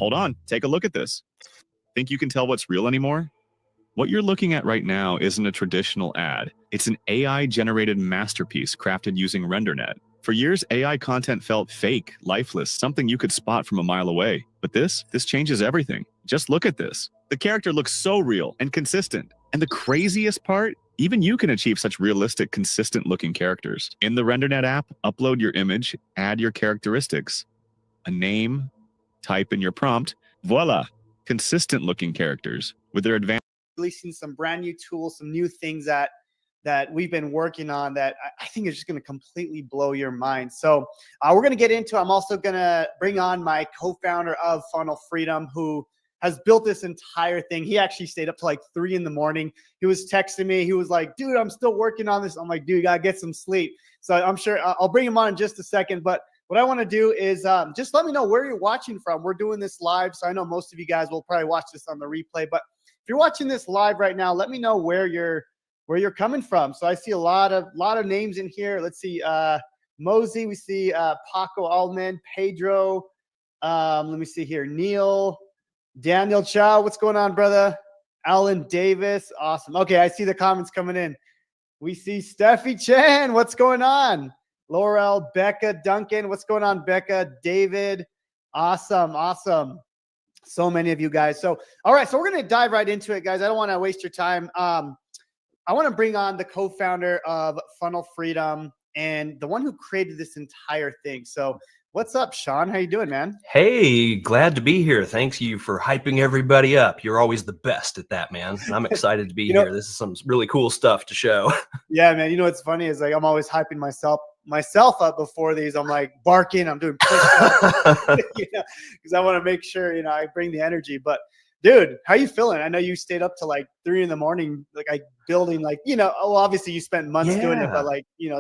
Hold on, take a look at this. Think you can tell what's real anymore? What you're looking at right now isn't a traditional ad. It's an AI-generated masterpiece crafted using RenderNet. For years, AI content felt fake, lifeless, something you could spot from a mile away. But this changes everything. Just look at this. The character looks so real and consistent. And the craziest part? Even you can achieve such realistic, consistent-looking characters. In the RenderNet app, upload your image, add your characteristics. A name, type in your prompt, voila! Consistent-looking characters. With their advanced releasing some brand new tools, some new things that we've been working on that I think is just going to completely blow your mind. So we're going to get into, I'm also going to bring on my co-founder of Funnel Freedom, who has built this entire thing. He actually stayed up to like 3 a.m. He was texting me. He was like, dude, I'm still working on this. I'm like, dude, you got to get some sleep. So I'm sure I'll bring him on in just a second. But what I want to do is just let me know where you're watching from. We're doing this live, so I know most of you guys will probably watch this on the replay. But if you're watching this live right now, let me know where you're coming from. So I see a lot of names in here. Let's see, Mosey. We see Paco Alman, Pedro. Let me see here, Neil, Daniel Chow. What's going on, brother? Alan Davis. Awesome. Okay, I see the comments coming in. We see Steffi Chen. What's going on? Laurel, Becca, Duncan. What's going on, Becca? David. Awesome. So many of you guys. So, all right. So we're going to dive right into it, guys. I don't want to waste your time. I want to bring on the co-founder of Funnel Freedom and the one who created this entire thing. So what's up, Sean? How you doing, man? Hey, glad to be here. Thanks you for hyping everybody up. You're always the best at that, man. And I'm excited to be here. This is some really cool stuff to show. Yeah, man. You know what's funny is like I'm always hyping myself up before these. I'm like barking. I'm doing push-ups, because I want to make sure I bring the energy. But dude, how you feeling? I know you stayed up to like 3 a.m, like building, obviously you spent months doing it, but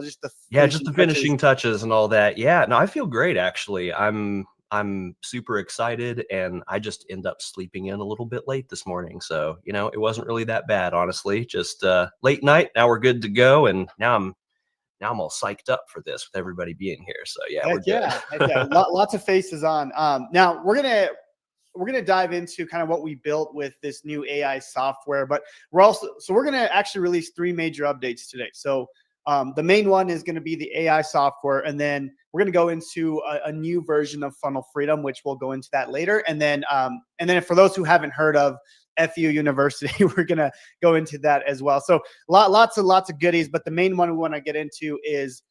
just the finishing touches and all that. Yeah, no, I feel great actually. I'm super excited, and I just end up sleeping in a little bit late this morning. So, it wasn't really that bad, honestly. Just late night. Now we're good to go, and now I'm all psyched up for this with everybody being here. So yeah, we're good. Lots of faces on. Now we're gonna dive into kind of what we built with this new AI software, but we're gonna actually release 3 major updates today. So the main one is going to be the AI software, and then we're going to go into a new version of Funnel Freedom, which we'll go into that later. And then for those who haven't heard of FU University, we're going to go into that as well. So lots of goodies, but the main one we want to get into is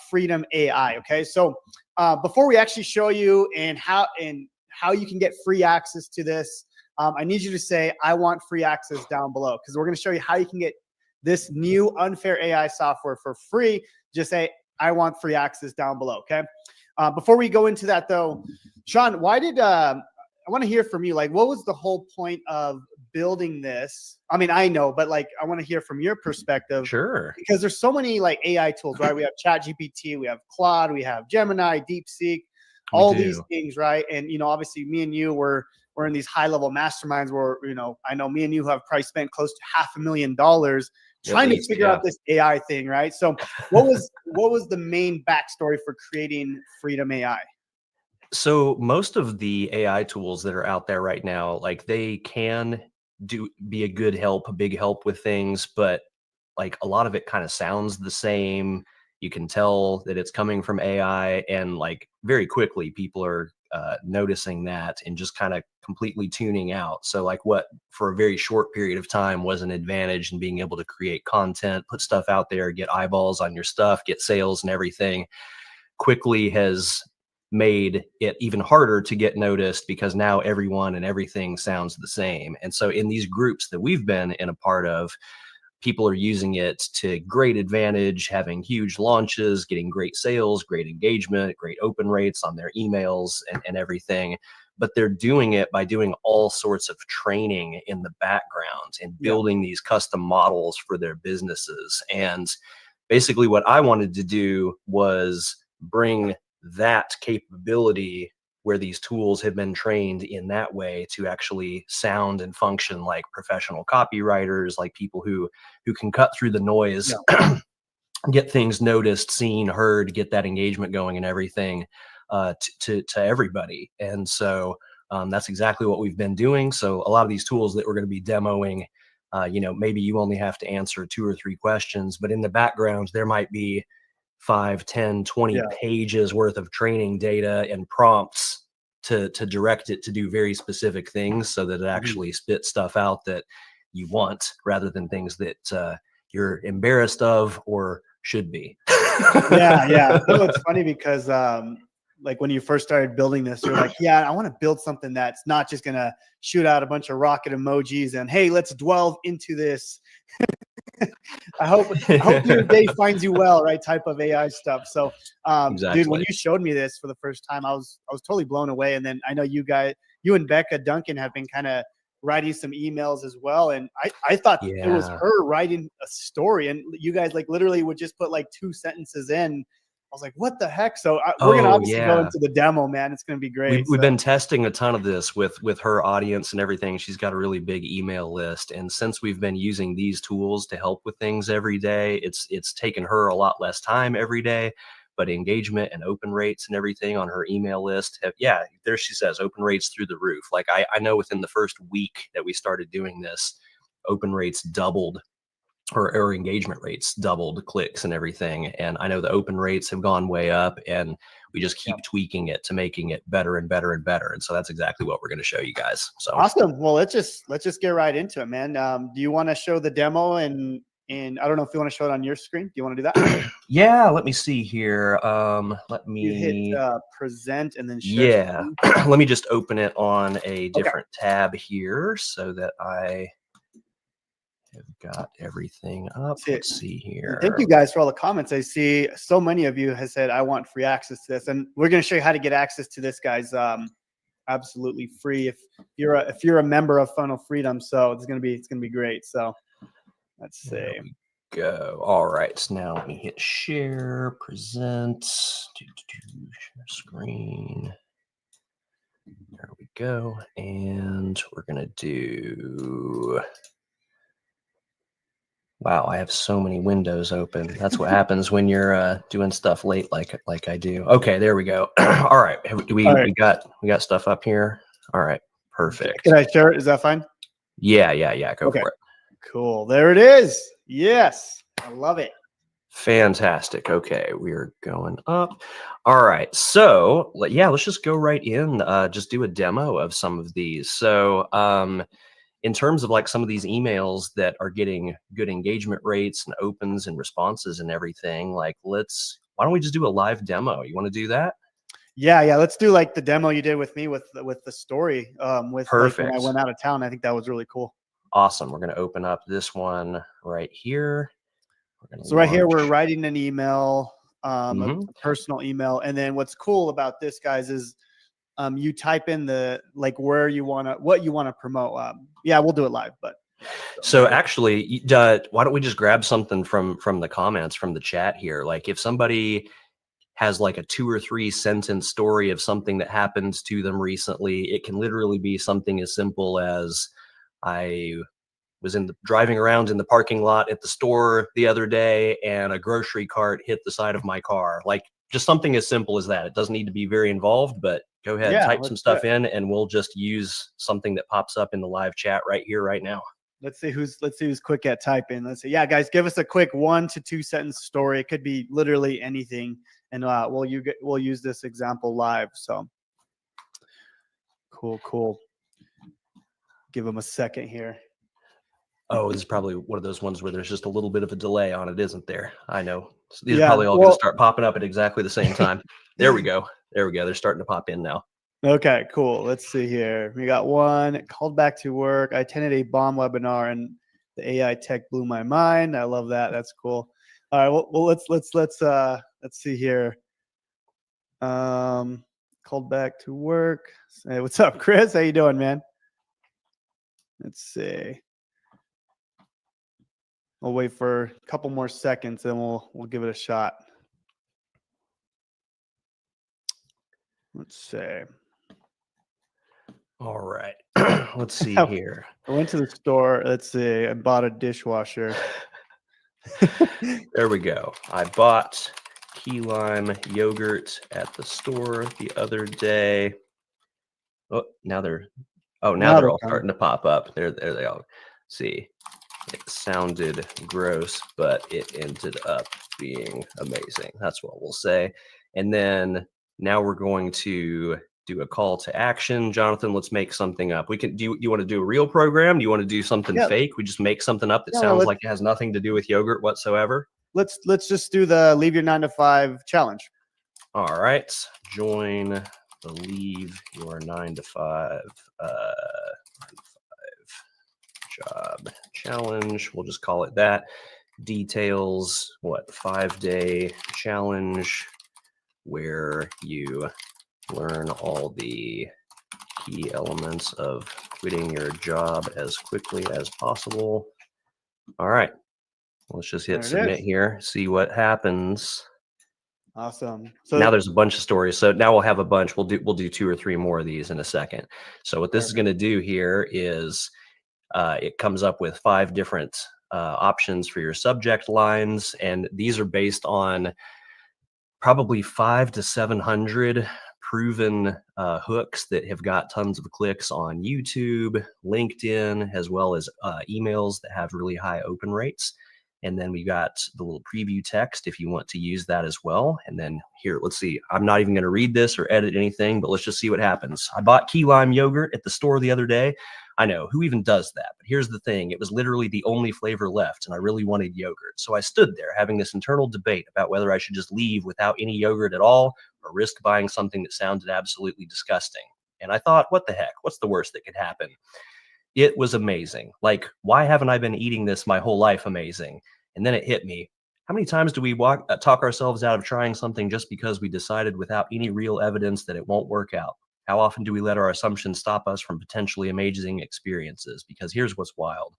Freedom AI. Okay, so before we actually show you and how you can get free access to this, I need you to say, I want free access down below, because we're going to show you how you can get this new Unfair AI software for free. Just say, I want free access down below. Okay. Before we go into that though, Sean, why did, I want to hear from you. Like, what was the whole point of building this? I mean, I know, but I want to hear from your perspective. Sure. Because there's so many AI tools, right? We have ChatGPT, we have Claude, we have Gemini, DeepSeek, all these things, right? And, obviously me and you we're in these high level masterminds where, I know me and you have probably spent close to $500,000 trying to figure out this AI thing, right? So what was the main backstory for creating Freedom AI? So most of the AI tools that are out there right now, they can be a good help, a big help with things, but a lot of it kind of sounds the same. You can tell that it's coming from AI, and very quickly people are noticing that and just kind of completely tuning out. So what for a very short period of time was an advantage in being able to create content, put stuff out there, get eyeballs on your stuff, get sales and everything, quickly has made it even harder to get noticed, because now everyone and everything sounds the same. And so in these groups that we've been in a part of, people are using it to great advantage, having huge launches, getting great sales, great engagement, great open rates on their emails and everything. But they're doing it by doing all sorts of training in the background and building these custom models for their businesses. And basically what I wanted to do was bring that capability, where these tools have been trained in that way, to actually sound and function like professional copywriters, like people who can cut through the noise, get things noticed, seen, heard, get that engagement going and everything to everybody. And so That's exactly what we've been doing. So a lot of these tools that we're going to be demoing, maybe you only have to answer 2 or 3 questions, but in the background, there might be 5, 10, 20 Yeah. pages worth of training data and prompts to direct it to do very specific things so that it actually spits stuff out that you want rather than things that you're embarrassed of or should be. Yeah. No, it's funny because like when you first started building this, you're like, yeah, I want to build something that's not just gonna shoot out a bunch of rocket emojis and hey, let's delve into this. I hope your day finds you well, right? Type of AI stuff. So, dude, when Exactly. you showed me this for the first time, I was totally blown away. And then I know you and Becca Duncan have been kind of writing some emails as well. And I thought it was Yeah. her writing a story, and you guys like literally would just put like 2 sentences in. I was like, what the heck? So we're gonna Oh, obviously go yeah. into the demo, man. It's gonna be We've great. we've So been testing a ton of this with her audience and everything. She's got a really big email list, and since we've been using these tools to help with things every day, it's taken her a lot less time every day, but engagement and open rates and everything on her email list have, yeah, there she says open rates through the roof. Like I know within the first week that we started doing this, open rates doubled or engagement rates doubled, clicks and everything. And I know the open rates have gone way up, and we just keep yeah. tweaking it to making it better and better and better. And so that's exactly what we're going to show you guys. So Awesome. Well, let's just get right into it, man. Do you want to show the demo and I don't know if you want to show it on your screen. Do you want to do that? yeah, let me see here. Let You hit me, present and then share yeah, screen. let me just open it on a Okay. different tab here so that I have got everything up. See it. Let's see And here. thank you guys for all the comments. I see so many of you has said I want free access to this, and we're going to show you how to get access to this, guys. Absolutely free if you're a member of Funnel Freedom. So it's gonna be great. So let's There see. we go. All right. So now let me hit share, present, share screen. There we go. And we're going to do. Wow, I have so many windows open. That's what happens when you're doing stuff late like I do. Okay, there we go. All right. We got stuff up here. All right. Perfect. Can I share it? Is that fine? Yeah. Go Okay. for it. Cool. There it is. Yes. I love it. Fantastic. Okay, we're going up. All right. So let's just go right in. Just do a demo of some of these. So in terms of like some of these emails that are getting good engagement rates and opens and responses and everything, like why don't we just do a live demo? You want to do that? Yeah. Let's do like the demo you did with me with the story. With like when I Perfect. went out of town. I think that was really cool. Awesome. We're going to open up this one right here. So right here, we're writing an email, a personal email. And then what's cool about this, guys, is you type in what you want to promote. Yeah, we'll do it live, but. So actually, why don't we just grab something from the comments from the chat here? Like if somebody has like a 2 or 3 sentence story of something that happened to them recently, it can literally be something as simple as I was driving around in the parking lot at the store the other day and a grocery cart hit the side of my car. Like just something as simple as that. It doesn't need to be very involved, but go ahead, type some stuff in and we'll just use something that pops up in the live chat right here, right now. Let's see who's quick at typing. Let's see. Yeah, guys, give us a quick 1 to 2 sentence story. It could be literally anything. And we'll use this example live. So cool. Give them a second here. Oh, this is probably one of those ones where there's just a little bit of a delay on it, isn't there? I know. So these are probably all going to start popping up at exactly the same time. There we go. They're starting to pop in now. Okay, cool. Let's see here. We got one called back to work. I attended a bomb webinar and the AI tech blew my mind. I love that. That's cool. All right. Well, let's see here. Called back to work. Hey, what's up, Chris? How you doing, man? Let's see. We'll wait for a couple more seconds and we'll give it a shot. Let's see. All right. Let's see here. I went to the store. Let's see. I bought a dishwasher. There we go. I bought key lime yogurt at the store the other day. Oh, now they're Now they're all coming. starting to pop up. There they all. See, it sounded gross, but it ended up being amazing. That's what we'll say. And then now we're going to do a call to action. Jonathan, let's make something up. We can do you want to do a real program? Do you want to do something Yeah. fake? We just make something up that No, sounds let's- like it has nothing to do with yogurt whatsoever. Let's just do the leave your 9 to 5 challenge. All right. Join the Leave Your 9 to 5 job challenge. We'll just call it that. Details, 5-day challenge where you learn all the key elements of quitting your job as quickly as possible. All right. Let's just hit There it submit is. here, see what happens. Awesome. So Now there's a bunch of stories. So now we'll have a bunch. We'll do 2 or 3 more of these in a second. So what this is going to do here is it comes up with 5 different options for your subject lines, and these are based on probably 500 to 700 proven hooks that have got tons of clicks on YouTube, LinkedIn, as well as emails that have really high open rates. And then we got the little preview text if you want to use that as well. And then here, let's see. I'm not even going to read this or edit anything, but let's just see what happens. I bought key lime yogurt at the store the other day. I know, who even does that? But here's the thing. It was literally the only flavor left, and I really wanted yogurt. So I stood there having this internal debate about whether I should just leave without any yogurt at all or risk buying something that sounded absolutely disgusting. And I thought, what the heck? What's the worst that could happen? It was amazing. Like, why haven't I been eating this my whole life? Amazing. And then it hit me. How many times do we talk ourselves out of trying something just because we decided without any real evidence that it won't work out? How often do we let our assumptions stop us from potentially amazing experiences? Because here's what's wild.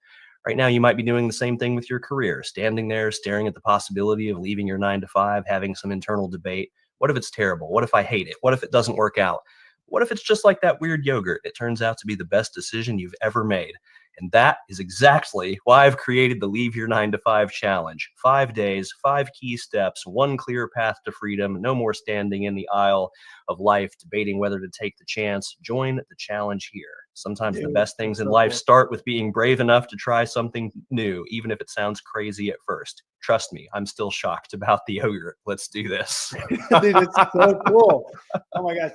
Right now, you might be doing the same thing with your career, standing there, staring at the possibility of leaving your 9 to 5, having some internal debate. What if it's terrible? What if I hate it? What if it doesn't work out? What if it's just like that weird yogurt? It turns out to be the best decision you've ever made. And that is exactly why I've created the Leave Your 9 to 5 challenge. 5 days, 5 key steps, 1 clear path to freedom. No more standing in the aisle of life debating whether to take the chance. Join the challenge here. Sometimes the Dude, best things that's in so life cool. start with being brave enough to try something new, even if it sounds crazy at first. Trust me, I'm still shocked about the yogurt. Let's do this. Dude, it's so cool. Oh my gosh.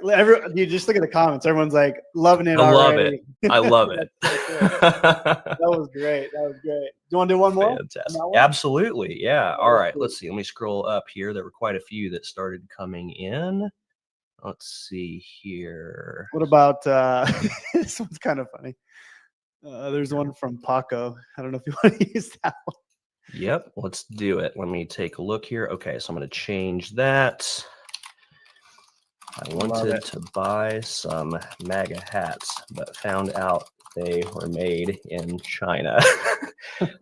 Dude, just look at the comments. Everyone's like loving it I love already. I love it. That's so cool. That was great. That was great. Do you want to do one more? Fantastic. On that one? Absolutely. Yeah. All right. Cool. Let's see. Let me scroll up here. There were quite a few that started coming in. Let's see here. What about this one's kind of funny. There's one from Paco. I don't know if you want to use that one. Yep. Let's do it. Let me take a look here. Okay. So I'm going to change that. I wanted to buy some MAGA hats, but found out they were made in China.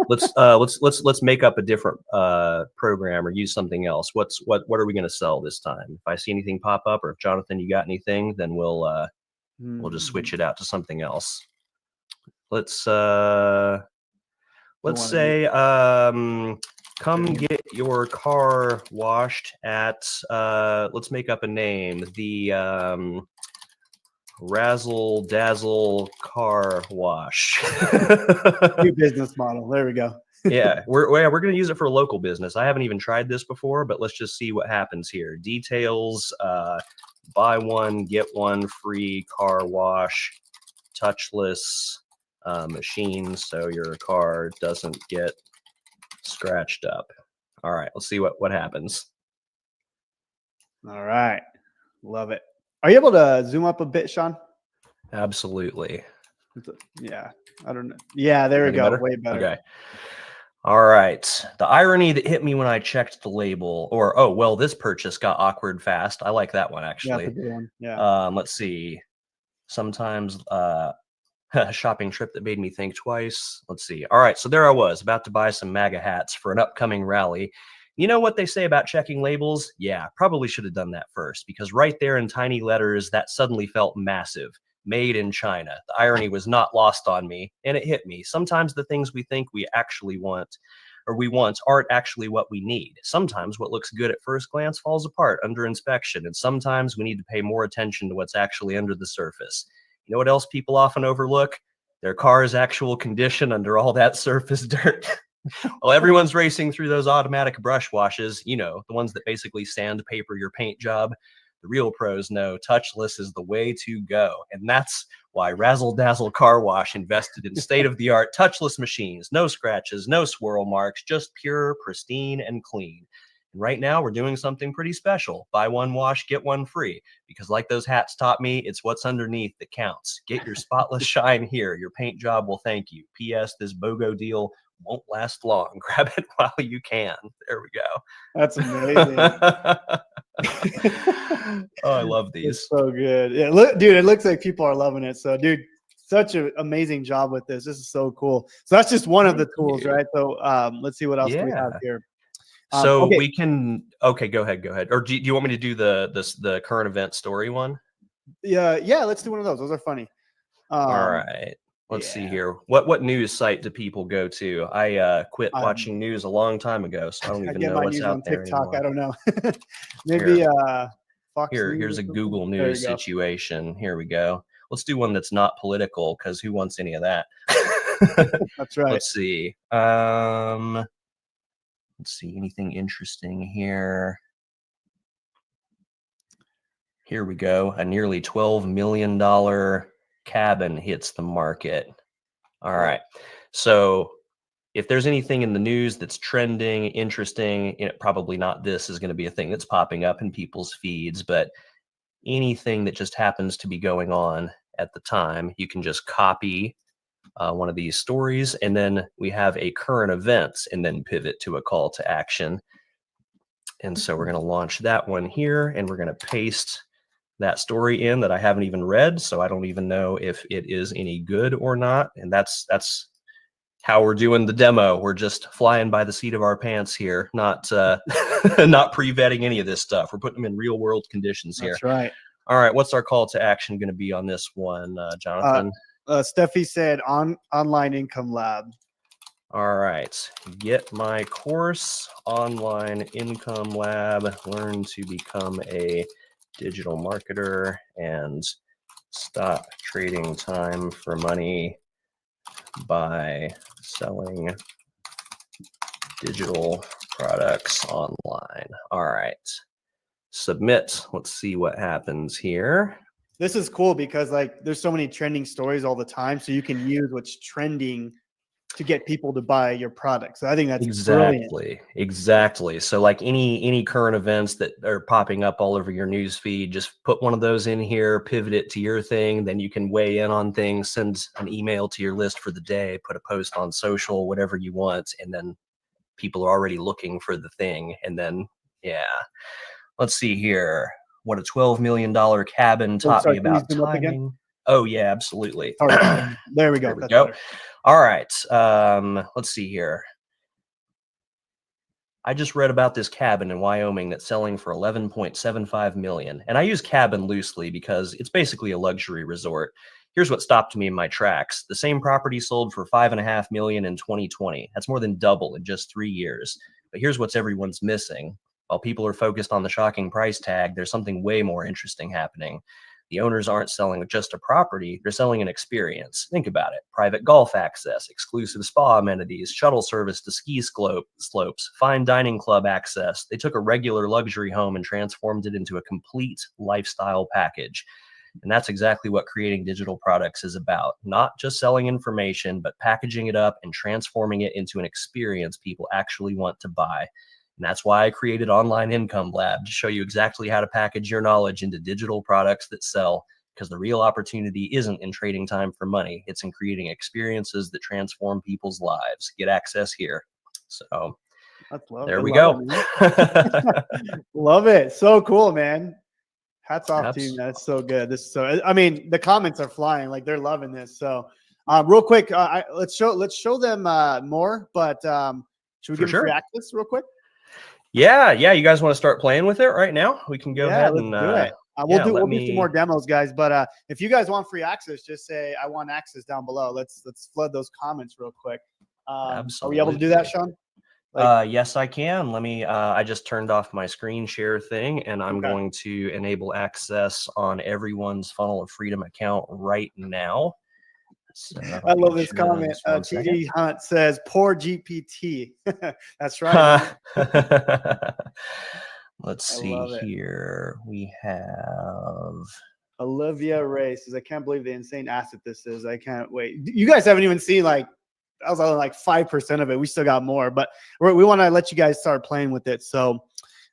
Let's make up a different program or use something else. What are we going to sell this time? If I see anything pop up, or if Jonathan, you got anything, then we'll just switch it out to something else. Let's say come get your car washed at let's make up a name, the Razzle Dazzle Car Wash. New business model. There we go. Yeah, we're going to use it for a local business. I haven't even tried this before, but let's just see what happens here. Details: buy one get one free car wash, touchless machine, so your car doesn't get scratched up. All right, let's see what happens. All right. Love it. Are you able to zoom up a bit, Sean? Absolutely. Yeah. I don't know. Yeah, there we Any go. better? Way better. Okay. All right. The irony that hit me when I checked the label, or oh well, this purchase got awkward fast. I like that one Yeah, actually. that's a good one. Yeah. Let's see. Sometimes a shopping trip that made me think twice. Let's see. All right, so there I was about to buy some MAGA hats for an upcoming rally. You know what they say about checking labels? Yeah, probably should have done that first, because right there in tiny letters, that suddenly felt massive. Made in China. The irony was not lost on me, and it hit me. Sometimes the things we think we actually want aren't actually what we need. Sometimes what looks good at first glance falls apart under inspection, and sometimes we need to pay more attention to what's actually under the surface. You know what else people often overlook? Their car's actual condition under all that surface dirt. Well, everyone's racing through those automatic brush washes, you know, the ones that basically sandpaper your paint job. The real pros know touchless is the way to go. And that's why Razzle Dazzle Car Wash invested in state-of-the-art touchless machines. No scratches, no swirl marks, just pure, pristine, and clean. And right now, we're doing something pretty special. Buy one wash, get one free. Because like those hats taught me, it's what's underneath that counts. Get your spotless shine here. Your paint job will thank you. P.S. This BOGO deal won't last long. Grab it while you can. There we go. That's amazing. Oh, I love these. It's so good. Yeah, look, dude, it looks like people are loving it. So, dude, such an amazing job with this. This is so cool. So that's just one of the tools, right? So let's see what else we have here. So okay. we can, okay, go ahead. Or do you want me to do the current event story one? Yeah, let's do one of those. Those are funny. All right. Let's see here. What news site do people go to? I quit watching news a long time ago, so I don't even know what's out there TikTok. anymore. I don't know. Maybe Fox here's a Google News situation. Here we go. Let's do one that's not political, because who wants any of that? That's right. Let's see. Let's see, anything interesting here. Here we go. A nearly $12 million cabin hits the market. All right. So if there's anything in the news that's trending, interesting, probably not this is going to be a thing that's popping up in people's feeds, but anything that just happens to be going on at the time, you can just copy one of these stories, and then we have a current events and then pivot to a call to action. And so we're going to launch that one here, and we're going to paste that story in that I haven't even read, so I don't even know if it is any good or not. And that's how we're doing the demo. We're just flying by the seat of our pants here, not not pre-vetting any of this stuff. We're putting them in real world conditions here. That's right. All right, what's our call to action going to be on this one, Jonathan? Steffi said online income lab. All right, get my course, online income lab, learn to become a digital marketer and stop trading time for money by selling digital products online. All right, submit. Let's see what happens here. This is cool because like there's so many trending stories all the time, so you can use what's trending to get people to buy your product. So I think that's exactly. So like any current events that are popping up all over your news feed, just put one of those in here, pivot it to your thing. Then you can weigh in on things, send an email to your list for the day, put a post on social, whatever you want. And then people are already looking for the thing. And then, yeah, let's see here. What a $12 million cabin taught me about timing. Oh yeah, absolutely. There we go. There we go. All right. Let's see here. I just read about this cabin in Wyoming that's selling for $11.75 million. And I use cabin loosely because it's basically a luxury resort. Here's what stopped me in my tracks. The same property sold for $5.5 million in 2020. That's more than double in just 3 years. But here's what's everyone's missing. While people are focused on the shocking price tag, there's something way more interesting happening. The owners aren't selling just a property, they're selling an experience. Think about it. Private golf access, exclusive spa amenities, shuttle service to ski slopes, fine dining club access. They took a regular luxury home and transformed it into a complete lifestyle package. And that's exactly what creating digital products is about. Not just selling information, but packaging it up and transforming it into an experience people actually want to buy. And that's why I created Online Income Lab, to show you exactly how to package your knowledge into digital products that sell, because the real opportunity isn't in trading time for money. It's in creating experiences that transform people's lives. Get access here. So there we go. Love it. So cool, man. Hats off to you, man. That's so good. This is so, I mean, the comments are flying. Like they're loving this. So real quick, let's show them more, but should we give them free access real quick? Yeah. You guys want to start playing with it right now? We can go ahead and do it. We'll do some more demos, guys. But if you guys want free access, just say I want access down below. Let's flood those comments real quick. Are we able to do that, Sean? Yes, I can. Let me, I just turned off my screen share thing, and I'm Okay. going to enable access on everyone's Funnel of Freedom account right now. So that'll I be love this comment. just 1 second. TD Hunt says, "Poor GPT." That's right. Let's I see love it. here. We have Olivia Ray says, "I can't believe the insane asset this is. I can't wait." You guys haven't even seen like that was only like 5% of it. We still got more, but we want to let you guys start playing with it. So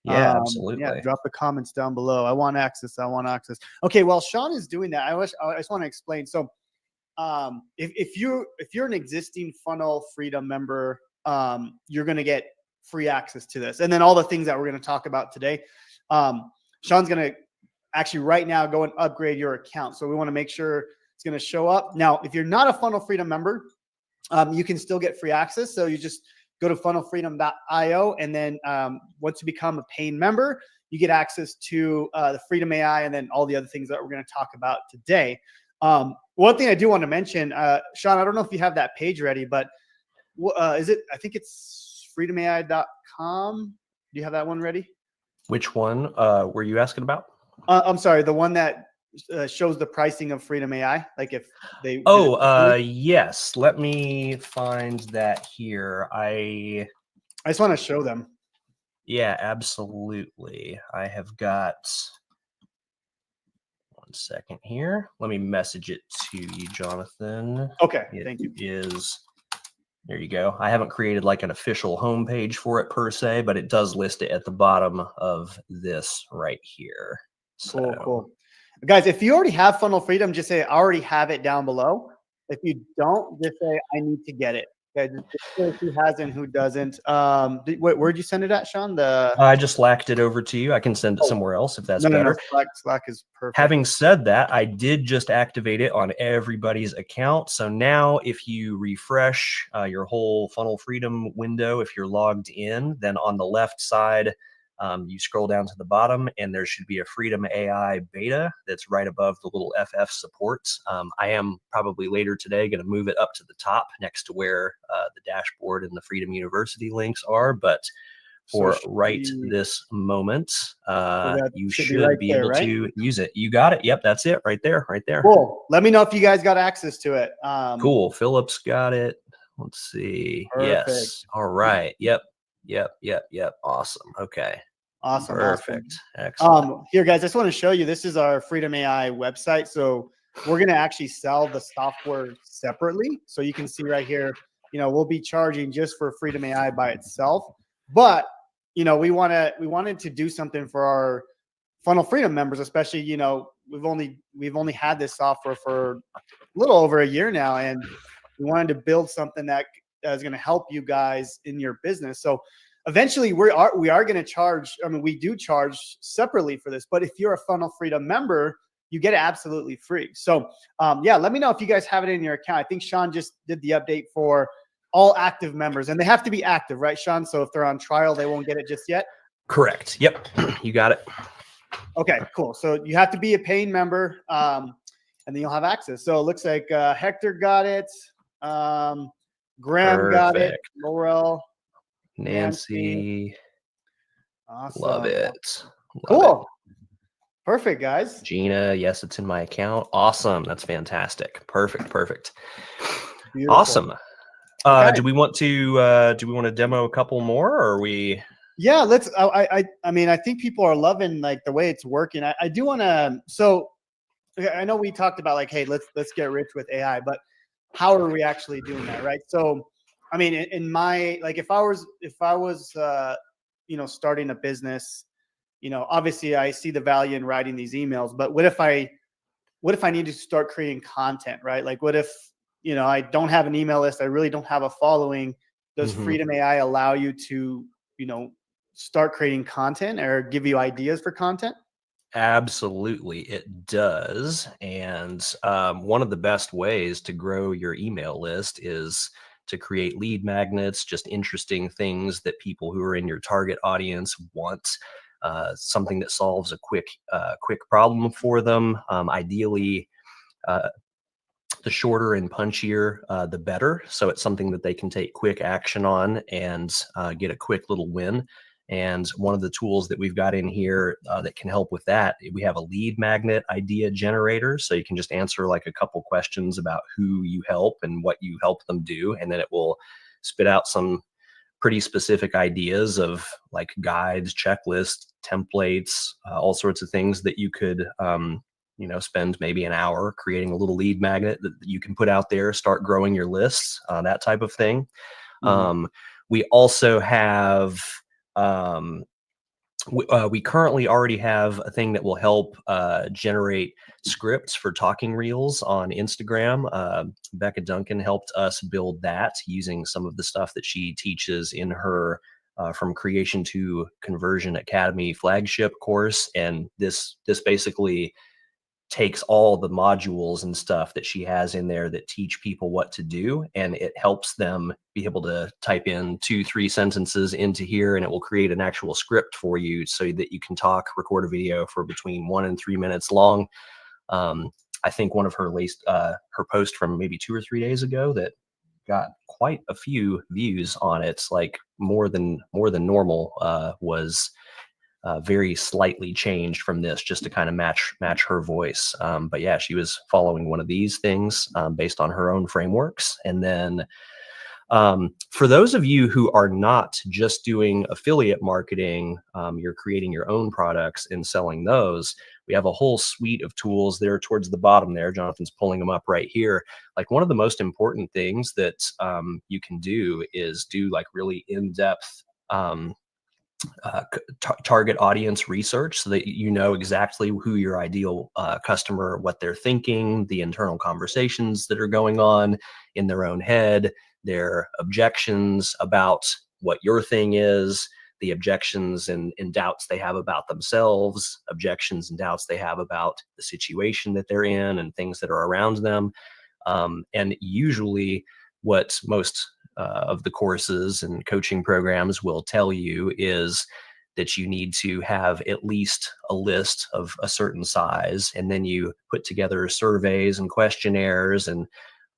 yeah, yeah, absolutely. drop the comments down below. I want access. I want access. Okay, while Sean is doing that, I just want to explain. So if you're an existing Funnel Freedom member, you're going to get free access to this, and then all the things that we're going to talk about today. Sean's going to actually right now go and upgrade your account. So we want to make sure it's going to show up. Now, if you're not a Funnel Freedom member, you can still get free access. So you just go to funnelfreedom.io, and then once you become a paying member, you get access to the Freedom AI and then all the other things that we're going to talk about today. One thing I do want to mention, Sean, I don't know if you have that page ready, but is it? I think it's freedomai.com. Do you have that one ready? Which one were you asking about? I'm sorry, the one that shows the pricing of Freedom AI. Like if they. Yes. Let me find that here. I just want to show them. Yeah, absolutely. I have got 1 second here. Let me message it to you, Jonathan. Okay, thank you. There you go. I haven't created like an official homepage for it per se, but it does list it at the bottom of this right here. Cool. Guys, if you already have Funnel Freedom, just say I already have it down below. If you don't, just say I need to get it. Okay, just who hasn't, who doesn't. Where'd you send it at, Sean? I just slacked it over to you. I can send it somewhere else if that's better. No, Slack is perfect. Having said that, I did just activate it on everybody's account. So now if you refresh your whole Funnel Freedom window, if you're logged in, then on the left side, you scroll down to the bottom and there should be a Freedom AI beta that's right above the little FF supports. I am probably later today going to move it up to the top next to where the dashboard and the Freedom University links are. But for this moment, you should be able to use it. You got it. Yep, that's it right there. Cool. Let me know if you guys got access to it. Cool. Phillips got it. Let's see. Perfect. Yes. All right. Yep. Awesome. Okay. Awesome. Perfect. Excellent. Here, guys, I just want to show you. This is our Freedom AI website. So we're going to actually sell the software separately. So you can see right here, we'll be charging just for Freedom AI by itself. But we wanted to do something for our Funnel Freedom members, especially. We've only had this software for a little over a year now, and we wanted to build something that is going to help you guys in your business. So eventually we are going to charge. I mean, we do charge separately for this, but if you're a Funnel Freedom member, you get it absolutely free. So let me know if you guys have it in your account. I think Sean just did the update for all active members, and they have to be active, right, Sean? So if they're on trial, they won't get it just yet. Correct. Yep. You got it. Okay, cool. So you have to be a paying member, and then you'll have access. So it looks like Hector got it. Graham got it. Laurel, Nancy. Awesome. Love it. Cool. Perfect, guys. Gina, yes, it's in my account. Awesome. That's fantastic. Perfect. Beautiful. Awesome. Okay. Do we want to demo a couple more, or are we? Yeah, let's. I mean, I think people are loving like the way it's working. I do want to. So I know we talked about like, hey, let's get rich with AI, but how are we actually doing that, right? So, I mean, in my like, if I was starting a business, obviously I see the value in writing these emails, but what if I need to start creating content, right? Like, what if I don't have an email list, I really don't have a following? Does Freedom AI allow you to start creating content or give you ideas for content? Absolutely, it does. And one of the best ways to grow your email list is to create lead magnets, just interesting things that people who are in your target audience want, something that solves a quick problem for them. Ideally, the shorter and punchier, the better. So it's something that they can take quick action on and get a quick little win. And one of the tools that we've got in here that can help with that, we have a lead magnet idea generator. So you can just answer like a couple questions about who you help and what you help them do. And then it will spit out some pretty specific ideas of like guides, checklists, templates, all sorts of things that you could, spend maybe an hour creating a little lead magnet that you can put out there, start growing your lists, that type of thing. We also have, we currently already have a thing that will help generate scripts for talking reels on Instagram. Becca Duncan helped us build that using some of the stuff that she teaches in her From Creation to Conversion Academy flagship course. And this basically takes all the modules and stuff that she has in there that teach people what to do, and it helps them be able to type in 2-3 sentences into here, and it will create an actual script for you so that you can talk, record a video for between 1 and 3 minutes long. I think one of her her post from maybe 2 or 3 days ago that got quite a few views on it, like more than normal, was very slightly changed from this just to kind of match her voice. But yeah, she was following one of these things based on her own frameworks. And then for those of you who are not just doing affiliate marketing, you're creating your own products and selling those, we have a whole suite of tools there towards the bottom there. Jonathan's pulling them up right here. Like one of the most important things that you can do is do like really in-depth target audience research so that you know exactly who your ideal customer, what they're thinking, the internal conversations that are going on in their own head, their objections about what your thing is, the objections and doubts they have about themselves, objections and doubts they have about the situation that they're in and things that are around them. And usually what most of the courses and coaching programs will tell you is that you need to have at least a list of a certain size, and then you put together surveys and questionnaires and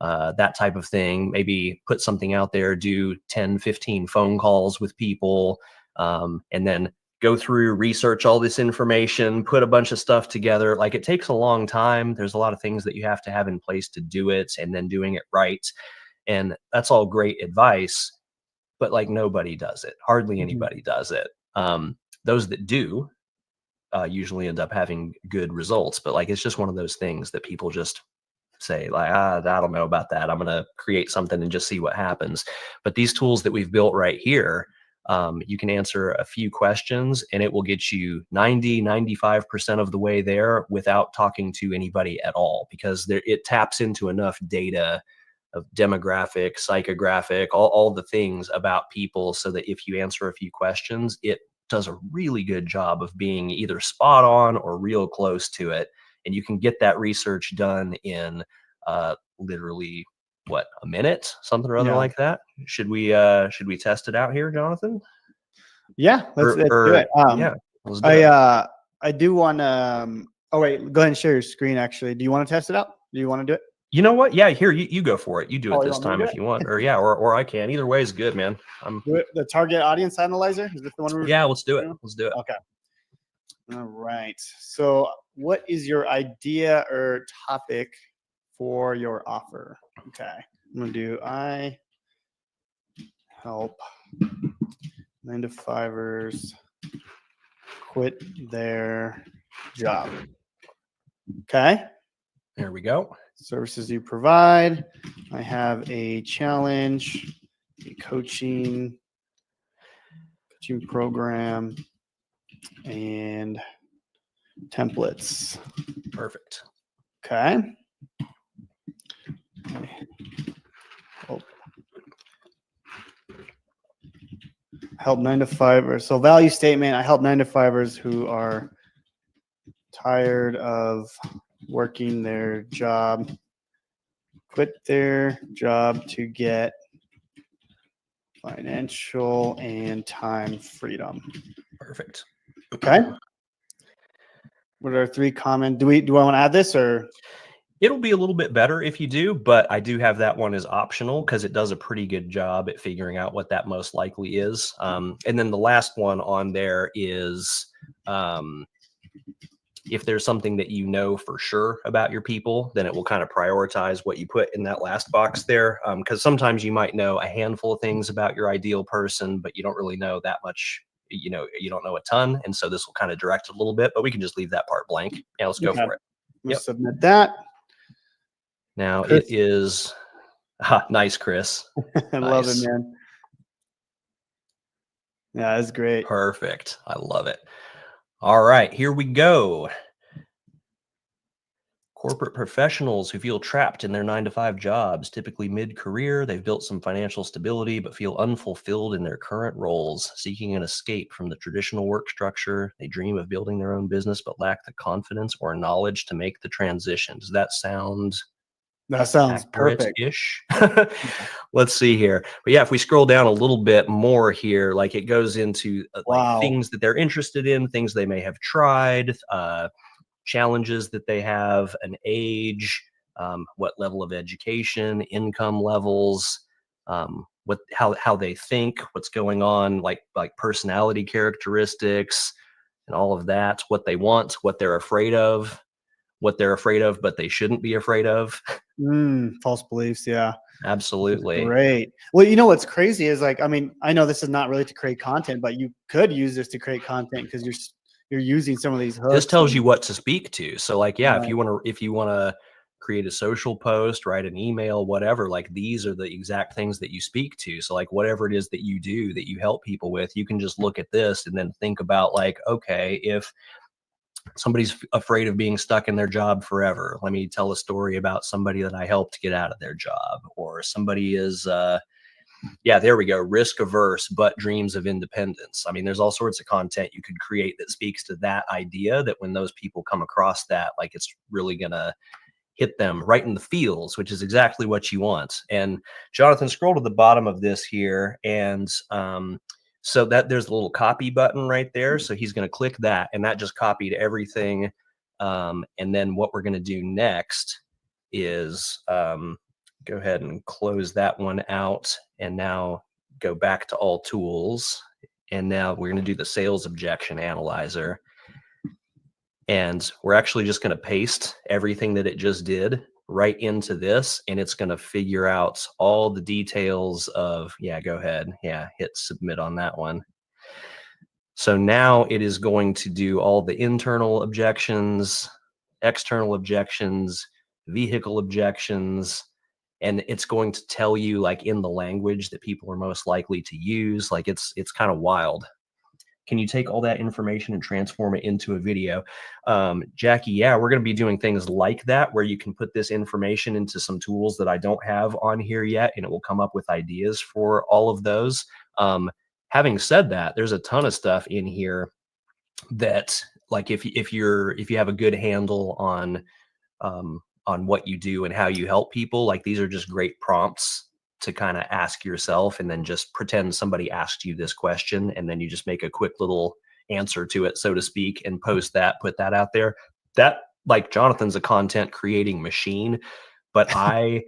that type of thing. Maybe put something out there, do 10-15 phone calls with people, and then go through, research all this information, put a bunch of stuff together. Like it takes a long time. There's a lot of things that you have to have in place to do it, and then doing it right. And that's all great advice, but like nobody does it. Hardly anybody does it. Those that do usually end up having good results. But like it's just one of those things that people just say like, I don't know about that. I'm going to create something and just see what happens. But these tools that we've built right here, you can answer a few questions and it will get you 90-95% of the way there without talking to anybody at all, because it taps into enough data of demographic, psychographic, all the things about people, so that if you answer a few questions, it does a really good job of being either spot on or real close to it. And you can get that research done in literally a minute, something or other like that. Should we test it out here, Jonathan? Yeah, let's do it. Yeah, let's do it. I do want to. Oh wait, go ahead and share your screen. Actually, do you want to test it out? Do you want to do it? You know what? Yeah, here, you go for it. You do it this time if you want. Or I can. Either way is good, man. Do it, the target audience analyzer? Is this the one we're let's do it. Let's do it. Okay. All right. So what is your idea or topic for your offer? Okay. I'm going to do I help 9-to-5ers quit their job. Okay. There we go. Services you provide. I have a challenge, a coaching program, and templates. Perfect. Okay. Help 9-to-5ers. So value statement, I help 9-to-5ers who are tired of working their job, quit their job to get financial and time freedom. Perfect. Okay. What are 3 common? Do I want to add this or? It'll be a little bit better if you do, but I do have that one as optional because it does a pretty good job at figuring out what that most likely is. And then the last one on there is if there's something that you know for sure about your people, then it will kind of prioritize what you put in that last box there. Because sometimes you might know a handful of things about your ideal person, but you don't really know that much. You don't know a ton. And so this will kind of direct a little bit, but we can just leave that part blank. Yeah, let's go for it. We'll submit that. Now Chris. it is nice, Chris. I love it, man. Yeah, that's great. Perfect. I love it. All right, here we go. Corporate professionals who feel trapped in their 9-to-5 jobs, typically mid-career. They've built some financial stability, but feel unfulfilled in their current roles, seeking an escape from the traditional work structure. They dream of building their own business, but lack the confidence or knowledge to make the transition. Does that sound... That sounds perfect. Ish. Let's see here. But yeah, if we scroll down a little bit more here, like it goes into like things that they're interested in, things they may have tried, challenges that they have, an age, what level of education, income levels, how they think, what's going on, like personality characteristics, and all of that. What they want, what they're afraid of. What they're afraid of, but they shouldn't be afraid of. False beliefs. Yeah, absolutely. Great. Well, you know, what's crazy is like, I mean, I know this is not really to create content, but you could use this to create content because you're using some of these hooks. This tells you what to speak to. So like, yeah, if you want to create a social post, write an email, whatever, like these are the exact things that you speak to. So like whatever it is that you do, that you help people with, you can just look at this and then think about like, okay, if somebody's afraid of being stuck in their job forever, let me tell a story about somebody that I helped get out of their job. Or somebody is, there we go, risk averse, but dreams of independence. I mean, there's all sorts of content you could create that speaks to that idea, that when those people come across that, like it's really going to hit them right in the feels, which is exactly what you want. And Jonathan, scroll to the bottom of this here. And, so that there's a little copy button right there. So he's going to click that, and that just copied everything. And then what we're going to do next is go ahead and close that one out. And now go back to all tools. And now we're going to do the sales objection analyzer. And we're actually just going to paste everything that it just did right into this, and it's going to figure out all the details of, go ahead. Yeah, hit submit on that one. So now it is going to do all the internal objections, external objections, vehicle objections, and it's going to tell you like in the language that people are most likely to use. Like it's kind of wild. Can you take all that information and transform it into a video? Jackie, yeah, we're going to be doing things like that, where you can put this information into some tools that I don't have on here yet, and it will come up with ideas for all of those. Having said that, there's a ton of stuff in here that, like, if you have a good handle on what you do and how you help people, like these are just great prompts to kind of ask yourself, and then just pretend somebody asked you this question, and then you just make a quick little answer to it, so to speak, and post that, put that out there. That, like, Jonathan's a content creating machine, but I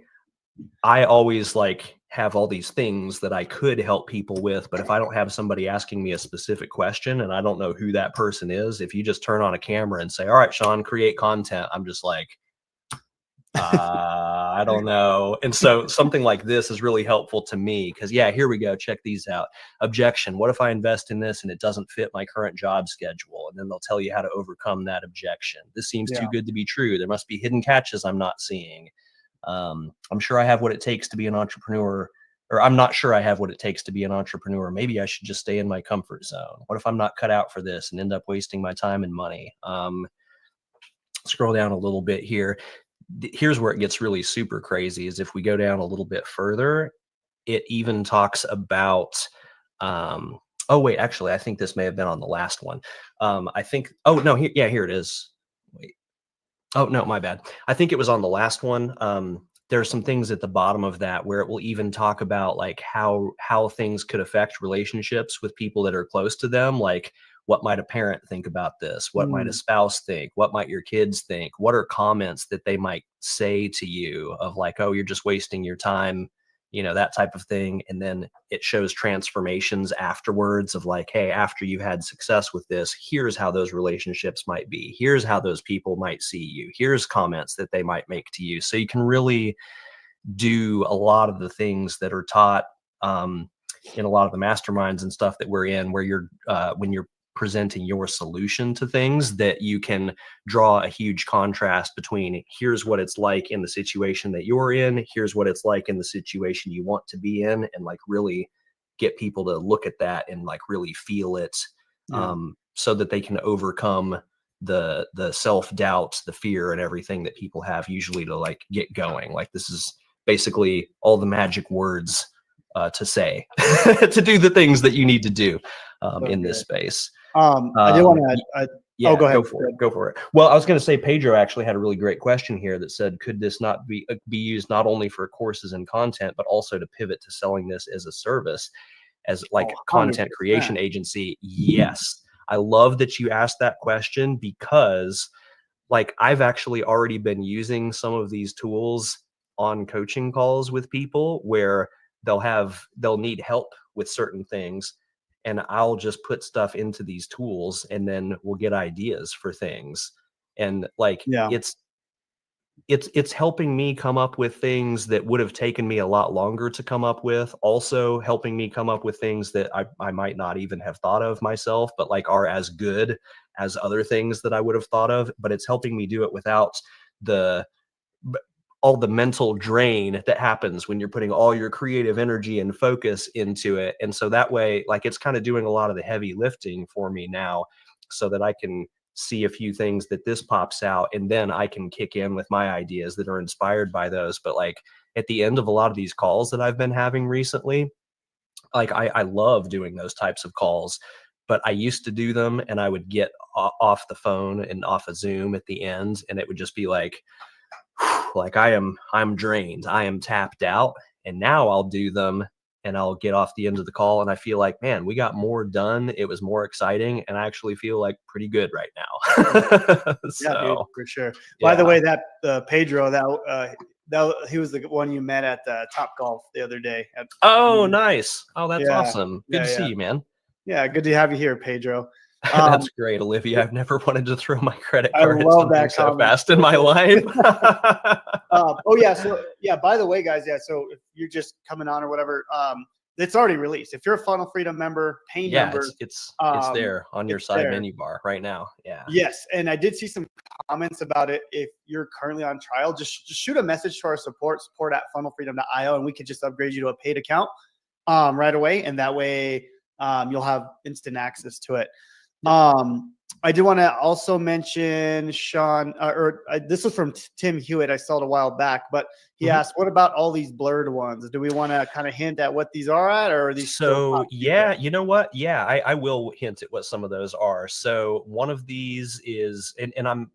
always like have all these things that I could help people with, but if I don't have somebody asking me a specific question and I don't know who that person is, if you just turn on a camera and say, all right, Sean, create content, I'm just like, I don't know. And so something like this is really helpful to me, because here we go. Check these out. Objection. What if I invest in this and it doesn't fit my current job schedule? And then they'll tell you how to overcome that objection. This seems too good to be true. There must be hidden catches I'm not seeing. I'm sure I have what it takes to be an entrepreneur, or I'm not sure I have what it takes to be an entrepreneur. Maybe I should just stay in my comfort zone. What if I'm not cut out for this and end up wasting my time and money? Scroll down a little bit here. Here's where it gets really super crazy, is if we go down a little bit further, it even talks about, oh wait, actually, I think this may have been on the last one. I think, oh no, here it is. Wait. Oh no, my bad. I think it was on the last one. There are some things at the bottom of that where it will even talk about like how things could affect relationships with people that are close to them. Like, what might a parent think about this? What might a spouse think? What might your kids think? What are comments that they might say to you of like, oh, you're just wasting your time, that type of thing. And then it shows transformations afterwards of like, hey, after you've had success with this, here's how those relationships might be. Here's how those people might see you. Here's comments that they might make to you. So you can really do a lot of the things that are taught in a lot of the masterminds and stuff that we're in, where you're when you're presenting your solution to things, that you can draw a huge contrast between here's what it's like in the situation that you're in, here's what it's like in the situation you want to be in, and like really get people to look at that and like really feel it, so that they can overcome the self-doubt, the fear and everything that people have usually to like get going. Like this is basically all the magic words to say to do the things that you need to do in this space. I do want to. Yeah, go ahead. Go for it. Well, I was going to say Pedro actually had a really great question here that said, could this not be used not only for courses and content, but also to pivot to selling this as a service, as like content creation agency? Yes. I love that you asked that question, because like I've actually already been using some of these tools on coaching calls with people where they'll need help with certain things, and I'll just put stuff into these tools and then we'll get ideas for things. And like, it's helping me come up with things that would have taken me a lot longer to come up with. Also helping me come up with things that I might not even have thought of myself, but like are as good as other things that I would have thought of. But it's helping me do it without all the mental drain that happens when you're putting all your creative energy and focus into it. And so that way, like it's kind of doing a lot of the heavy lifting for me now, so that I can see a few things that this pops out, and then I can kick in with my ideas that are inspired by those. But like at the end of a lot of these calls that I've been having recently, like I love doing those types of calls, but I used to do them and I would get off the phone and off of Zoom at the end, and it would just be like I'm drained, I am tapped out. And now I'll do them and I'll get off the end of the call and I feel like, man, we got more done. It was more exciting, and I actually feel like pretty good right now. Yeah, dude, for sure. By the way, that Pedro, that he was the one you met at Top Golf the other day. Nice. Oh, that's awesome. Good to see you, man. Yeah, good to have you here, Pedro. That's great, Olivia. I've never wanted to throw my credit card I love that so fast in my life. By the way, guys, so if you're just coming on or whatever, it's already released. If you're a Funnel Freedom member, paying member, it's there on your side menu bar right now. Yeah. Yes, and I did see some comments about it. If you're currently on trial, just shoot a message to our support at funnelfreedom.io, and we could just upgrade you to a paid account right away, and that way you'll have instant access to it. I do want to also mention Sean, this was from Tim Hewitt. I saw it a while back, but he asked, what about all these blurred ones? Do we want to kind of hint at what these are at, or are these? So yeah, you know what? Yeah, I will hint at what some of those are. So one of these is, and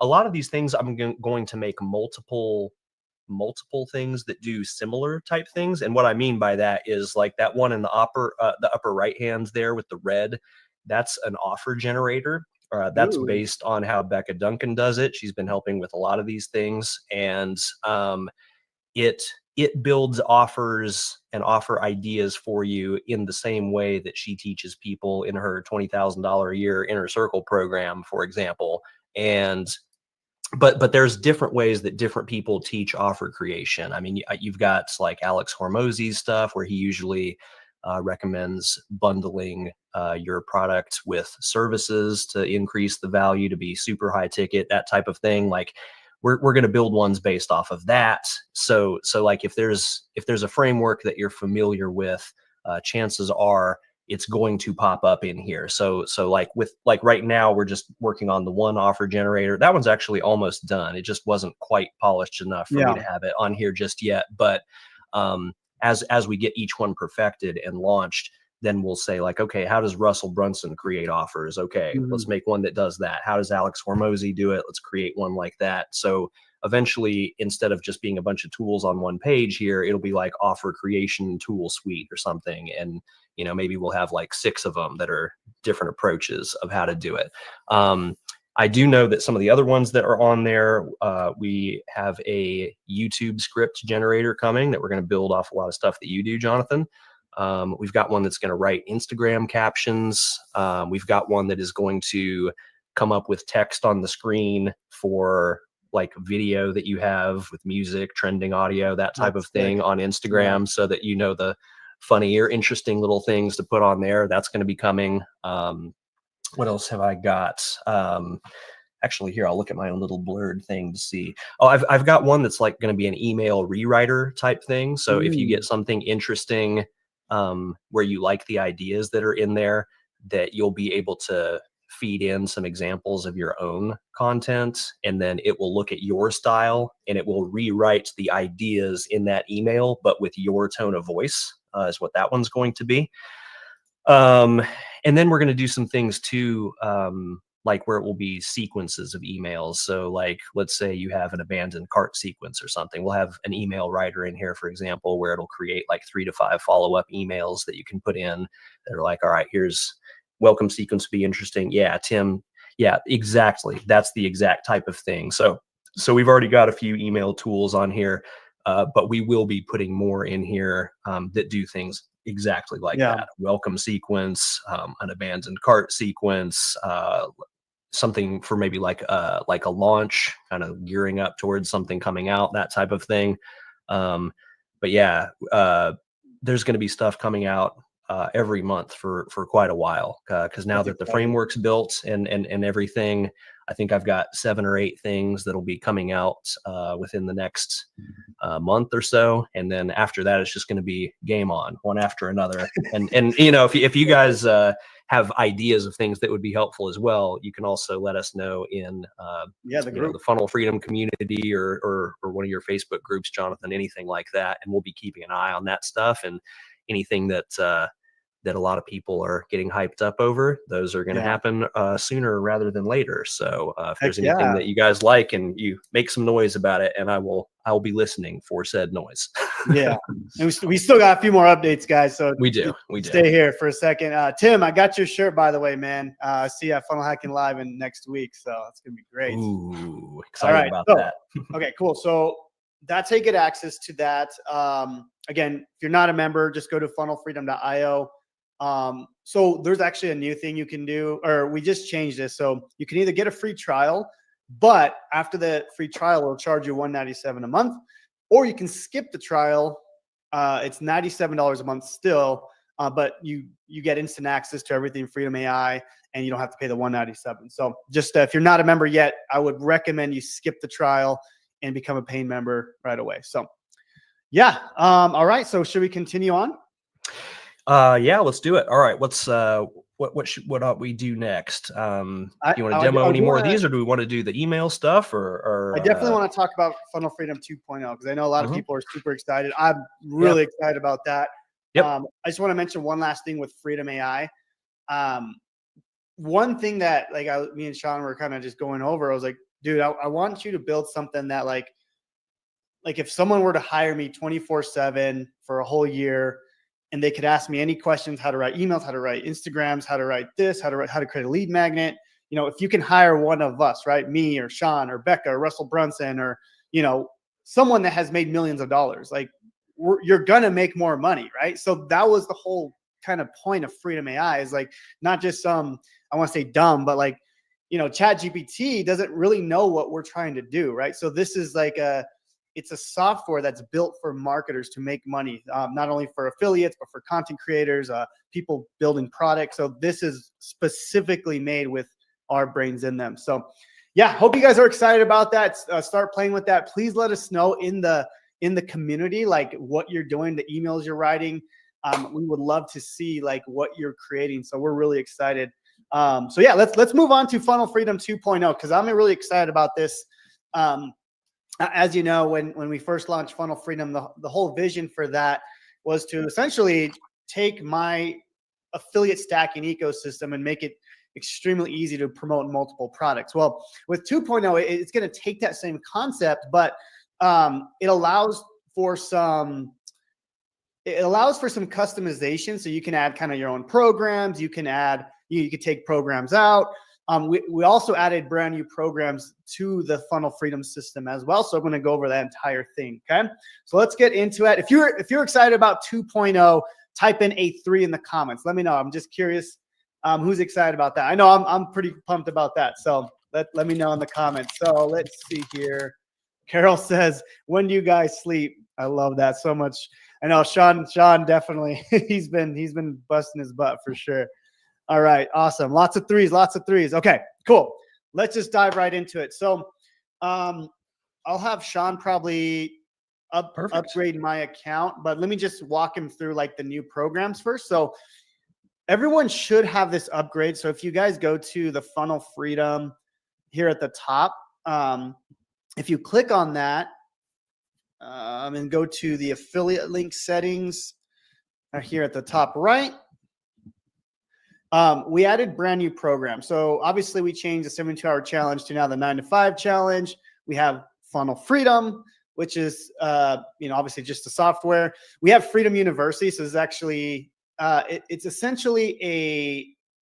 a lot of these things I'm going to make multiple things that do similar type things. And what I mean by that is like that one in the upper right hand there with the red. That's an offer generator. That's based on how Becca Duncan does it. She's been helping with a lot of these things, and it builds offers and offer ideas for you in the same way that she teaches people in her $20,000 a year Inner Circle program, for example. And but there's different ways that different people teach offer creation. I mean, you've got like Alex Hormozy's stuff where he usually recommends bundling your product with services to increase the value, to be super high ticket, that type of thing. Like we're going to build ones based off of that. So like if there's a framework that you're familiar with, chances are it's going to pop up in here. So like right now we're just working on the one offer generator. That one's actually almost done. It just wasn't quite polished enough for me to have it on here just yet. But as we get each one perfected and launched, then we'll say like, okay, how does Russell Brunson create offers? Okay, let's make one that does that. How does Alex Hormozy do it? Let's create one like that. So eventually, instead of just being a bunch of tools on one page here, it'll be like offer creation tool suite or something. And, you know, maybe we'll have like 6 of them that are different approaches of how to do it. I do know that some of the other ones that are on there, we have a YouTube script generator coming that we're going to build off a lot of stuff that you do, Jonathan. We've got one that's going to write Instagram captions. We've got one that is going to come up with text on the screen for like video that you have with music, trending audio, that type of thing on Instagram, so that you know the funny or interesting little things to put on there. That's going to be coming. What else have I got? Actually, here, I'll look at my own little blurred thing to see. Oh, I've got one that's like going to be an email rewriter type thing. So if you get something interesting where you like the ideas that are in there, that you'll be able to feed in some examples of your own content, and then it will look at your style and it will rewrite the ideas in that email, but with your tone of voice is what that one's going to be. And then we're going to do some things too, like where it will be sequences of emails. So like, let's say you have an abandoned cart sequence or something. We'll have an email writer in here, for example, where it'll create like 3 to 5 follow-up emails that you can put in that are like, all right, here's welcome sequence, be interesting. Yeah, Tim. Yeah, exactly. That's the exact type of thing. So we've already got a few email tools on here, but we will be putting more in here that do things exactly like that. Welcome sequence, an abandoned cart sequence, something for maybe like a launch, kind of gearing up towards something coming out, that type of thing. But yeah, there's going to be stuff coming out every month for quite a while, because now that the framework's built and everything, I think I've got 7 or 8 things that'll be coming out within the next month or so, and then after that, it's just going to be game on, one after another. And you know, if you guys have ideas of things that would be helpful as well, you can also let us know in the group, the Funnel Freedom community, or one of your Facebook groups, Jonathan, anything like that, and we'll be keeping an eye on that stuff, and anything that a lot of people are getting hyped up over, those are going to happen sooner rather than later. So if there's anything that you guys like and you make some noise about it, and I'll be listening for said noise. And we still got a few more updates, guys. So we do. Stay here for a second. Tim, I got your shirt, by the way, man. See you at Funnel Hacking Live in next week. So it's going to be great. Ooh, excited about that. Okay, cool. So that's how you get access to that. Again, if you're not a member, just go to funnelfreedom.io. So there's actually a new thing you can do, or we just changed this. So you can either get a free trial, but after the free trial, it'll charge you $197 a month, or you can skip the trial. It's $97 a month still, but you get instant access to everything Freedom AI, and you don't have to pay the $197. So just if you're not a member yet, I would recommend you skip the trial and become a paying member right away. So yeah. All right. So should we continue on? Yeah, let's do it. All right. What's what ought we do next? Do you want to demo any more of these, or do we want to do the email stuff? Or I definitely want to talk about Funnel Freedom 2.0, because I know a lot of people are super excited. I'm really excited about that. I just want to mention one last thing with Freedom AI. One thing that me and Sean were kind of just going over, I was like, dude, I want you to build something that like if someone were to hire me 24/7 for a whole year, and they could ask me any questions, how to write emails, how to write Instagrams, how to write this, how to create a lead magnet. You know, if you can hire one of us, right? Me or Sean or Becca or Russell Brunson, or, you know, someone that has made millions of dollars, like you're going to make more money, right? So that was the whole kind of point of Freedom AI, is like, not just some, I want to say dumb, but like, you know, ChatGPT doesn't really know what we're trying to do, right? So this is like it's a software that's built for marketers to make money, not only for affiliates, but for content creators, people building products. So this is specifically made with our brains in them. So yeah, hope you guys are excited about that. Start playing with that. Please let us know in the community, like what you're doing, the emails you're writing. We would love to see like what you're creating. So we're really excited. So yeah, let's move on to Funnel Freedom 2.0, because I'm really excited about this. As you know, when we first launched Funnel Freedom, the whole vision for that was to essentially take my affiliate stacking ecosystem and make it extremely easy to promote multiple products. Well, with 2.0, it's going to take that same concept, but it allows for some customization. So you can add kind of your own programs. You can add, you could take programs out. We also added brand new programs to the Funnel Freedom system as well. So I'm going to go over that entire thing. Okay. So let's get into it. If you're excited about 2.0, type in a 3 in the comments. Let me know. I'm just curious who's excited about that. I know I'm pretty pumped about that. So let me know in the comments. So let's see here. Carol says, when do you guys sleep? I love that so much. I know Sean definitely, he's been busting his butt for sure. All right, awesome. Lots of threes. Okay, cool. Let's just dive right into it. So I'll have Sean probably upgrade my account, but let me just walk him through like the new programs first. So everyone should have this upgrade. So if you guys go to the Funnel Freedom here at the top, if you click on that and go to the affiliate link settings here at the top right, we added brand new programs. So obviously we changed the 72-hour challenge to now the 9-to-5 challenge. We have Funnel Freedom, which is, obviously just the software. We have Freedom University. So it's actually, it's essentially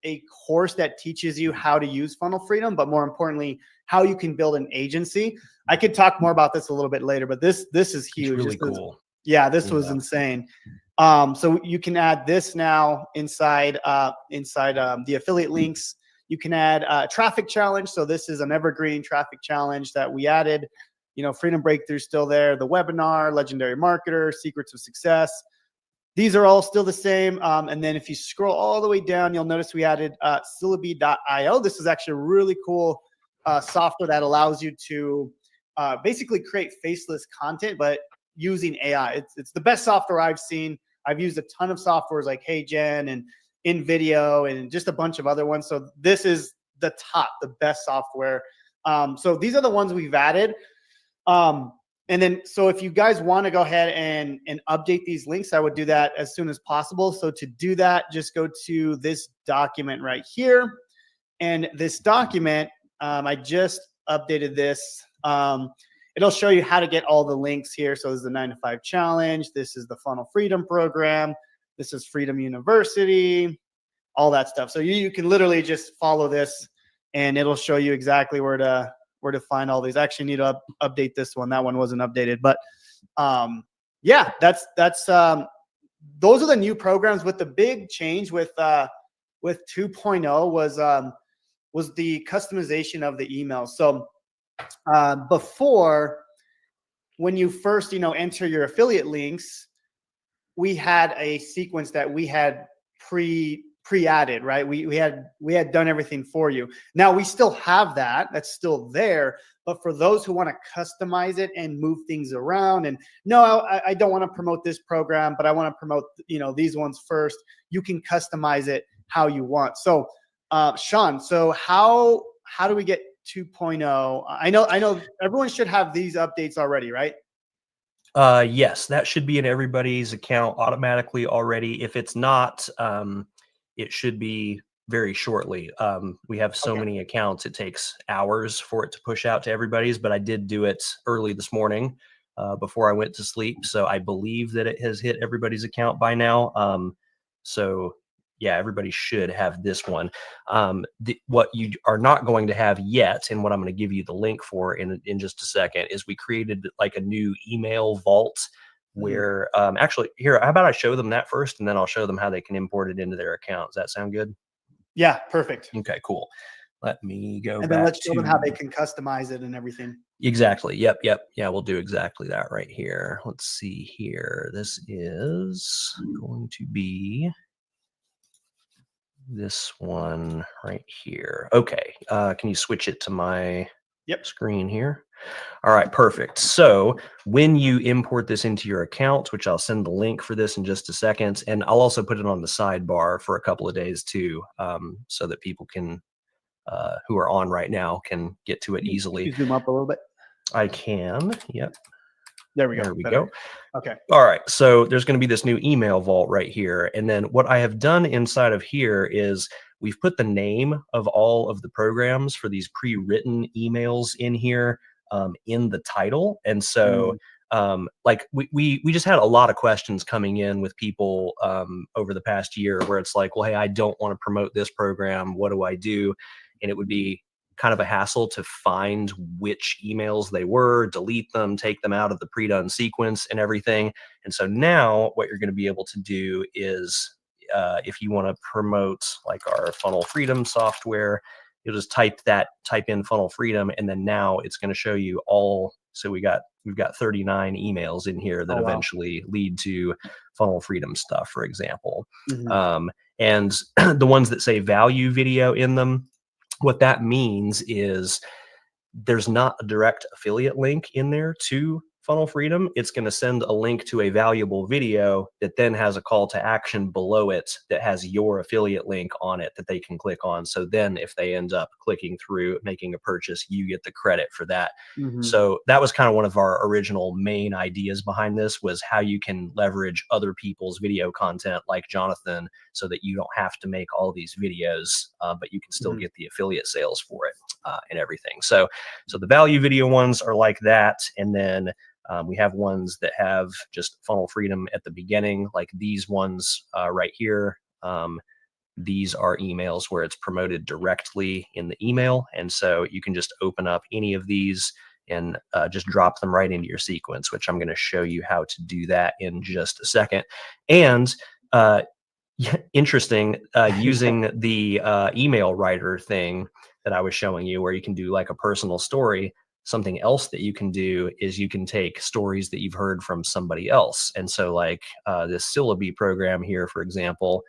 a course that teaches you how to use Funnel Freedom, but more importantly, how you can build an agency. I could talk more about this a little bit later, but this is huge. It's really cool. Yeah, this was insane. So you can add this now inside the affiliate links. You can add a traffic challenge. So this is an evergreen traffic challenge that we added. Freedom Breakthrough still there. The webinar, Legendary Marketer, Secrets of Success. These are all still the same. And then if you scroll all the way down, you'll notice we added Syllabi.io. This is actually a really cool software that allows you to basically create faceless content, but using AI. It's the best software I've seen. I've used a ton of softwares like HeyGen and InVideo and just a bunch of other ones. So this is the best software. So these are the ones we've added. And then, so if you guys want to go ahead and update these links, I would do that as soon as possible. So to do that, just go to this document right here. And this document, I just updated this. It'll show you how to get all the links here. So this is the 9-to-5 challenge. This is the Funnel Freedom program. This is Freedom University, all that stuff. So you can literally just follow this and it'll show you exactly where to find all these. I actually need to update this one. That one wasn't updated, but yeah, that's those are the new programs. With the big change with 2.0 was the customization of the emails. So before, when you first enter your affiliate links, we had a sequence that we had pre-added, right? We had done everything for you. Now we still have that. That's still there. But for those who want to customize it and move things around, and no, I don't want to promote this program, but I want to promote these ones first. You can customize it how you want. So Sean, so how do we get 2.0? I know everyone should have these updates already, right? Yes, that should be in everybody's account automatically already. If it's not, it should be very shortly. We have so many accounts, it takes hours for it to push out to everybody's, but I did do it early this morning before I went to sleep. So I believe that it has hit everybody's account by now. So yeah, everybody should have this one. What you are not going to have yet, and what I'm going to give you the link for in just a second, is we created like a new email vault where actually here, how about I show them that first and then I'll show them how they can import it into their account. Does that sound good? Yeah, perfect. Okay, cool. Let me go and back then let's show them how they can customize it and everything. Exactly. Yep. Yeah, we'll do exactly that right here. Let's see here. This is going to be this one right here. Okay. Can you switch it to my screen here? All right, perfect. So when you import this into your account, which I'll send the link for this in just a second, and I'll also put it on the sidebar for a couple of days too, so that people can, who are on right now, can get to it easily. Can you zoom up a little bit? I can. Yep. There we go. There we Better. go. Okay. All right. So there's going to be this new email vault right here. And then what I have done inside of here is we've put the name of all of the programs for these pre-written emails in here in the title. And so like we just had a lot of questions coming in with people over the past year where it's like, well, hey, I don't want to promote this program. What do I do? And it would be kind of a hassle to find which emails they were, delete them, take them out of the pre-done sequence and everything. And so now what you're going to be able to do is if you want to promote like our Funnel Freedom software, you'll just type in Funnel Freedom, and then now it's going to show you all. So we've got 39 emails in here that eventually lead to Funnel Freedom stuff, for example. And the ones that say value video in them, what that means is there's not a direct affiliate link in there to Funnel Freedom. It's going to send a link to a valuable video that then has a call to action below it that has your affiliate link on it that they can click on. So then if they end up clicking through, making a purchase, you get the credit for that. So that was kind of one of our original main ideas behind this, was how you can leverage other people's video content like Jonathan so that you don't have to make all these videos, but you can still get the affiliate sales for it and everything. So the value video ones are like that. And then we have ones that have just Funnel Freedom at the beginning, like these ones right here. These are emails where it's promoted directly in the email. And so you can just open up any of these and just drop them right into your sequence, which I'm going to show you how to do that in just a second. And interesting, using the email writer thing that I was showing you, where you can do like a personal story. Something else that you can do is you can take stories that you've heard from somebody else. And so like this Syllabi program here, for example,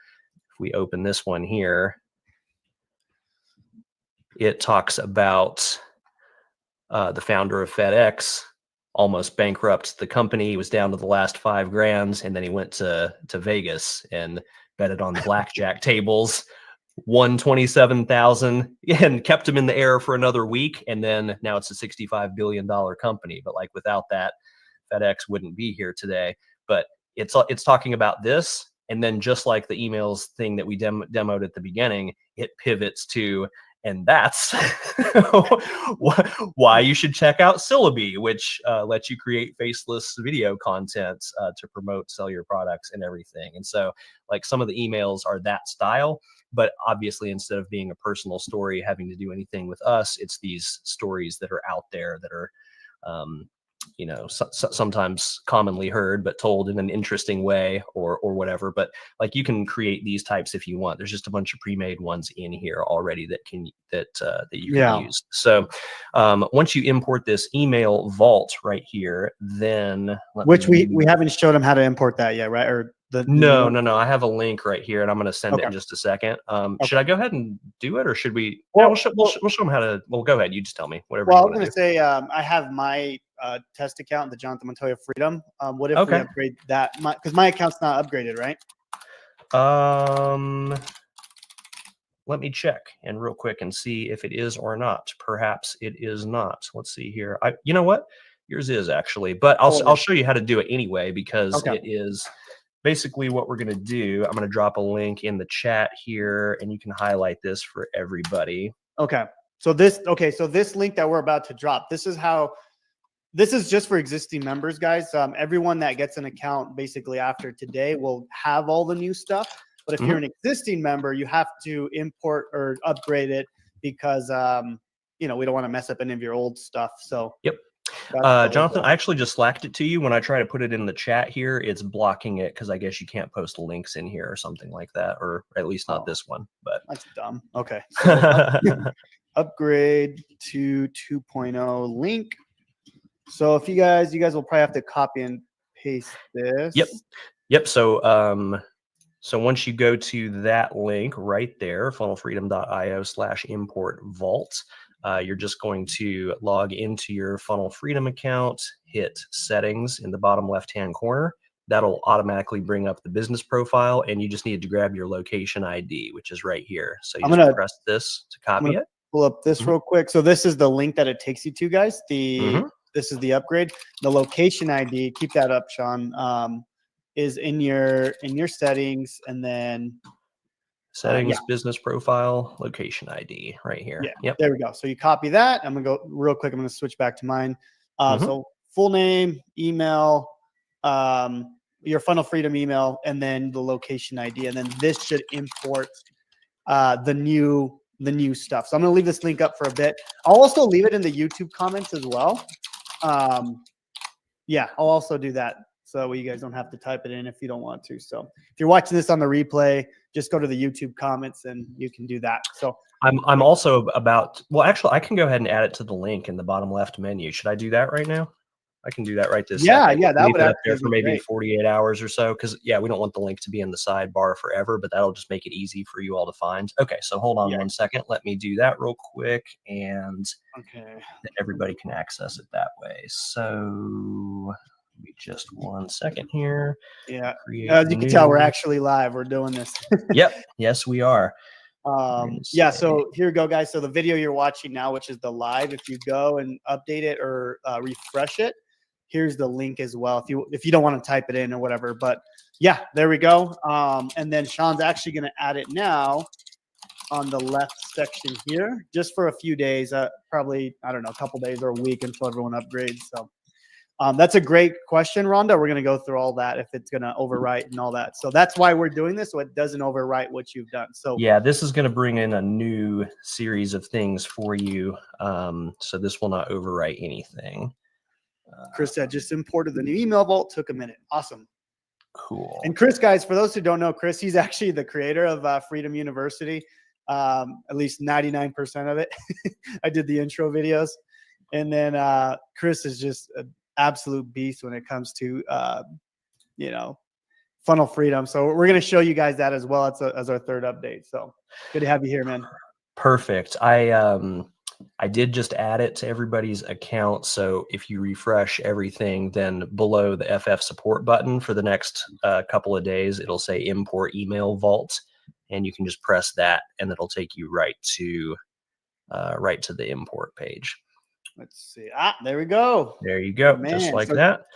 if we open this one here, it talks about the founder of FedEx almost bankrupt the company. He was down to the last $5,000, and then he went to Vegas and betted on the blackjack tables, won 27,000 and kept him in the air for another week. And then now it's a $65 billion company. But like without that, FedEx wouldn't be here today. But it's talking about this. And then just like the emails thing that we demoed at the beginning, it pivots to, and that's why you should check out Syllabi, which lets you create faceless video content to promote, sell your products and everything. And so like some of the emails are that style. But obviously, instead of being a personal story having to do anything with us, it's these stories that are out there that are, sometimes commonly heard, but told in an interesting way or whatever. But like you can create these types if you want. There's just a bunch of pre-made ones in here already that you can use. So once you import this email vault right here, then we haven't showed them how to import that yet, right? Or No. I have a link right here, and I'm going to send it in just a second. Should I go ahead and do it, or should we? Well, we'll show them how to. Well, go ahead. You just tell me whatever. Well, I was going to say I have my test account, the Jonathan Montoya Freedom. What if we upgrade that? Because my account's not upgraded, right? Let me check and real quick and see if it is or not. Perhaps it is not. Let's see here. You know what? Yours is actually, but I'll show you how to do it anyway, because it is. Basically what we're going to do, I'm going to drop a link in the chat here, and you can highlight this for everybody. Okay. So this link that we're about to drop, this is just for existing members, guys. Everyone that gets an account basically after today will have all the new stuff. But if you're an existing member, you have to import or upgrade it because, we don't want to mess up any of your old stuff. So yep. Jonathan, I actually just slacked it to you. When I try to put it in the chat here, it's blocking it because I guess you can't post links in here or something like that, or at least not this one. But that's dumb. Okay. So upgrade to 2.0 link. So if you guys will probably have to copy and paste this. Yep. So once you go to that link right there, funnelfreedom.io/import vault. You're just going to log into your Funnel Freedom account, hit settings in the bottom left-hand corner. That'll automatically bring up the business profile, and you just need to grab your location ID, which is right here. So you just press this to copy it. Pull up this real quick. So this is the link that it takes you to, guys. The this is the upgrade. The location ID, keep that up, Sean, is in your settings, and then Settings, business profile, location ID right here. yeah, Yep. there we go. So you copy that. I'm gonna go real quick. I'm gonna switch back to mine. So full name, email, your Funnel Freedom email, and then the location ID, and then this should import the new stuff. So I'm gonna leave this link up for a bit. I'll also leave it in the YouTube comments as well. Yeah, I'll also do that so you guys don't have to type it in if you don't want to. So if you're watching this on the replay, just go to the YouTube comments and you can do that. So I'm also well, actually, I can go ahead and add it to the link in the bottom left menu. Should I do that right now? I can do that right this second. Yeah, that Leave would it up there actually for be maybe great. 48 hours or so, because we don't want the link to be in the sidebar forever, but that'll just make it easy for you all to find. Okay, so hold on 1 second. Let me do that real quick, and okay, then everybody can access it that way. So just 1 second here. Yeah, Create as you can tell, we're new. actually live. We're doing this. Yep. Yes, we are. Yeah, so here we go, guys. So the video you're watching now, which is the live, if you go and update it or refresh it, here's the link as well if you don't want to type it in or whatever. But yeah, there we go. And then Sean's actually going to add it now on the left section here, just for a few days, probably, I don't know, a couple days or a week until everyone upgrades. So that's a great question, Rhonda. We're going to go through all that, if it's going to overwrite and all that. So that's why we're doing this, so it doesn't overwrite what you've done. So yeah, this is going to bring in a new series of things for you. So this will not overwrite anything. Chris said just imported the new email vault. Took a minute. Awesome. Cool. And Chris, guys, for those who don't know, Chris, he's actually the creator of Freedom University. At least 99% of it. I did the intro videos. And then Chris is just an absolute beast when it comes to, Funnel Freedom. So we're going to show you guys that as well as our third update. So good to have you here, man. Perfect. I did just add it to everybody's account. So if you refresh everything, then below the FF support button for the next couple of days, it'll say import email vault, and you can just press that and it'll take you right to the import page. Let's see. There we go. There you go. Man, just like so that.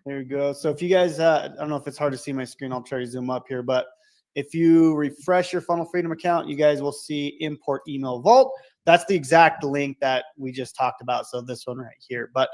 There we go. So if you guys, I don't know if it's hard to see my screen. I'll try to zoom up here, but if you refresh your Funnel Freedom account, you guys will see import email vault. That's the exact link that we just talked about. So this one right here, but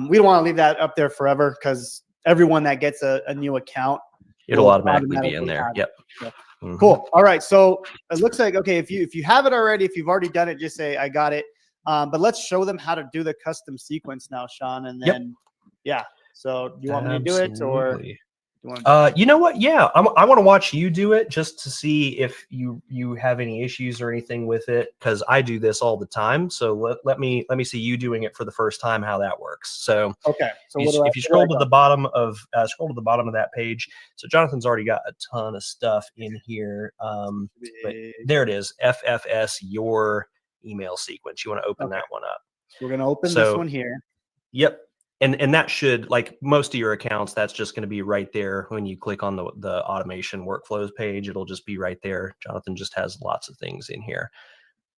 we don't want to leave that up there forever, because everyone that gets a new account, it'll automatically be in there. Yep. Mm-hmm. Cool. All right. So it looks like, okay, if you have it already, if you've already done it, just say, I got it. But let's show them how to do the custom sequence now, Sean. And then, yeah. So do you want me to do it, or do you want to you know what? Yeah, I want to watch you do it, just to see if you have any issues or anything with it, because I do this all the time. So let me see you doing it for the first time, how that works. So okay. So if you scroll to the bottom of that page, so Jonathan's already got a ton of stuff in here. But there it is, FFS your email sequence. You want to open that one up. We're going to open this one here. Yep. And that should, like most of your accounts, that's just going to be right there. When you click on the automation workflows page, it'll just be right there. Jonathan just has lots of things in here.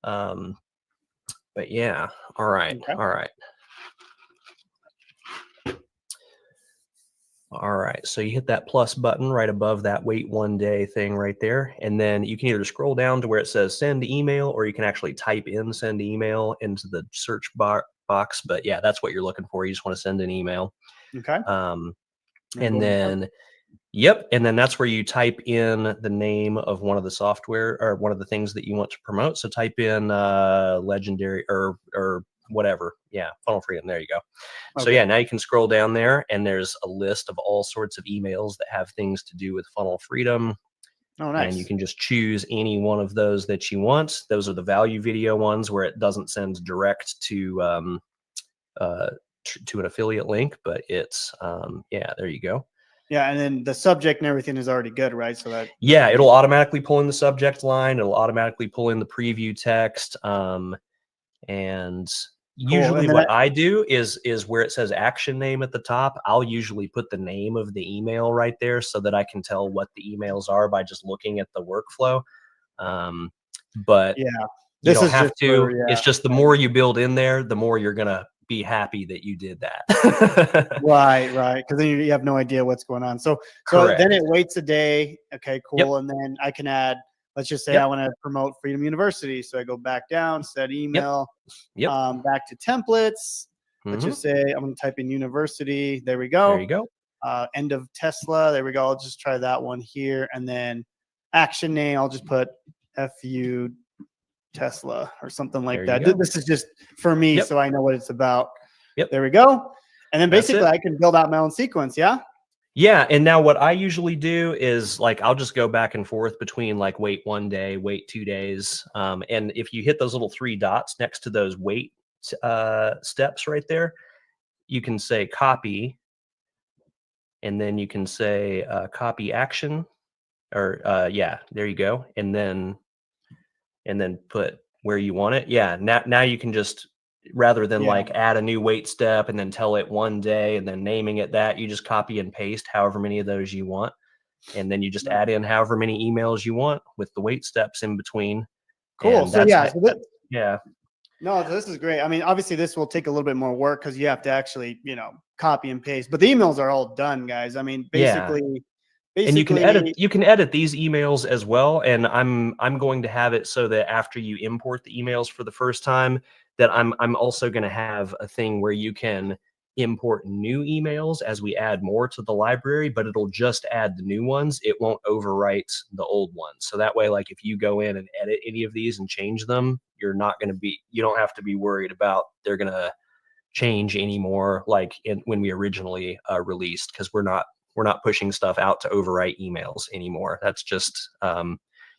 But yeah. All right. Okay. All right. All right. So you hit that plus button right above that wait 1 day thing right there. And then you can either scroll down to where it says send email, or you can actually type in send email into the search box. But yeah, that's what you're looking for. You just want to send an email. Okay. And then, yep. And then that's where you type in the name of one of the software or one of the things that you want to promote. So type in Legendary or whatever. Yeah. Funnel Freedom. There you go. Okay. So yeah, now you can scroll down there and there's a list of all sorts of emails that have things to do with Funnel Freedom. Oh, nice. And you can just choose any one of those that you want. Those are the value video ones where it doesn't send direct to an affiliate link, but it's yeah, there you go. Yeah, and then the subject and everything is already good, right? So that it'll automatically pull in the subject line. It'll automatically pull in the preview text. And usually what I do is where it says action name at the top, I'll usually put the name of the email right there so that I can tell what the emails are by just looking at the workflow. But yeah, you don't have to. It's just the more you build in there, the more you're going to be happy that you did that. Right, right. Because then you have no idea what's going on. So Correct. then it waits a day. Okay, cool. Yep. And then I can add, let's just say Yep. I want to promote Freedom University. So I go back down, set email, Yep. back to templates. Let's just say I'm going to type in university. There we go. There you go. End of Tesla. There we go. I'll just try that one here. And then action name, I'll just put FU Tesla or something like There you that. go. This is just for me, Yep. so I know what it's about. Yep. There we go. And then That's basically it. I can build out my own sequence. Yeah. Yeah, and now what I usually do is like I'll just go back and forth between like wait 1 day, wait 2 days, and if you hit those little 3 dots next to those wait steps right there, you can say copy, and then you can say copy action, or yeah, there you go, and then put where you want it. Yeah, now you can just, rather than like add a new wait step and then tell it 1 day and then naming it that, you just copy and paste however many of those you want. And then you just add in however many emails you want with the wait steps in between. Cool. And So yeah, yeah. No, this is great. I mean, obviously this will take a little bit more work because you have to actually, copy and paste. But the emails are all done, guys. I mean, basically, And you can edit these emails as well. And I'm going to have it so that after you import the emails for the first time, that I'm also going to have a thing where you can import new emails as we add more to the library, but it'll just add the new ones. It won't overwrite the old ones. So that way, like if you go in and edit any of these and change them, you don't have to be worried about they're going to change anymore like when we originally released, because we're not pushing stuff out to overwrite emails anymore. That's just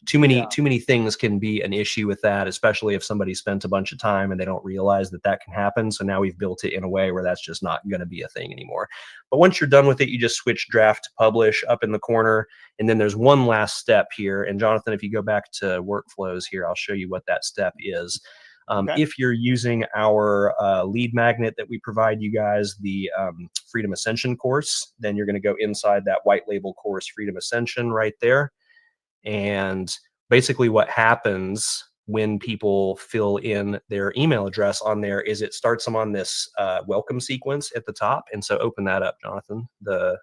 too many things can be an issue with that, especially if somebody spent a bunch of time and they don't realize that can happen. So now we've built it in a way where that's just not going to be a thing anymore. But once you're done with it, you just switch draft to publish up in the corner. And then there's one last step here. And Jonathan, if you go back to workflows here, I'll show you what that step is. If you're using our lead magnet that we provide you guys, the Freedom Ascension course, then you're going to go inside that white label course, Freedom Ascension, right there. And basically what happens when people fill in their email address on there is it starts them on this welcome sequence at the top. And so open that up, Jonathan, the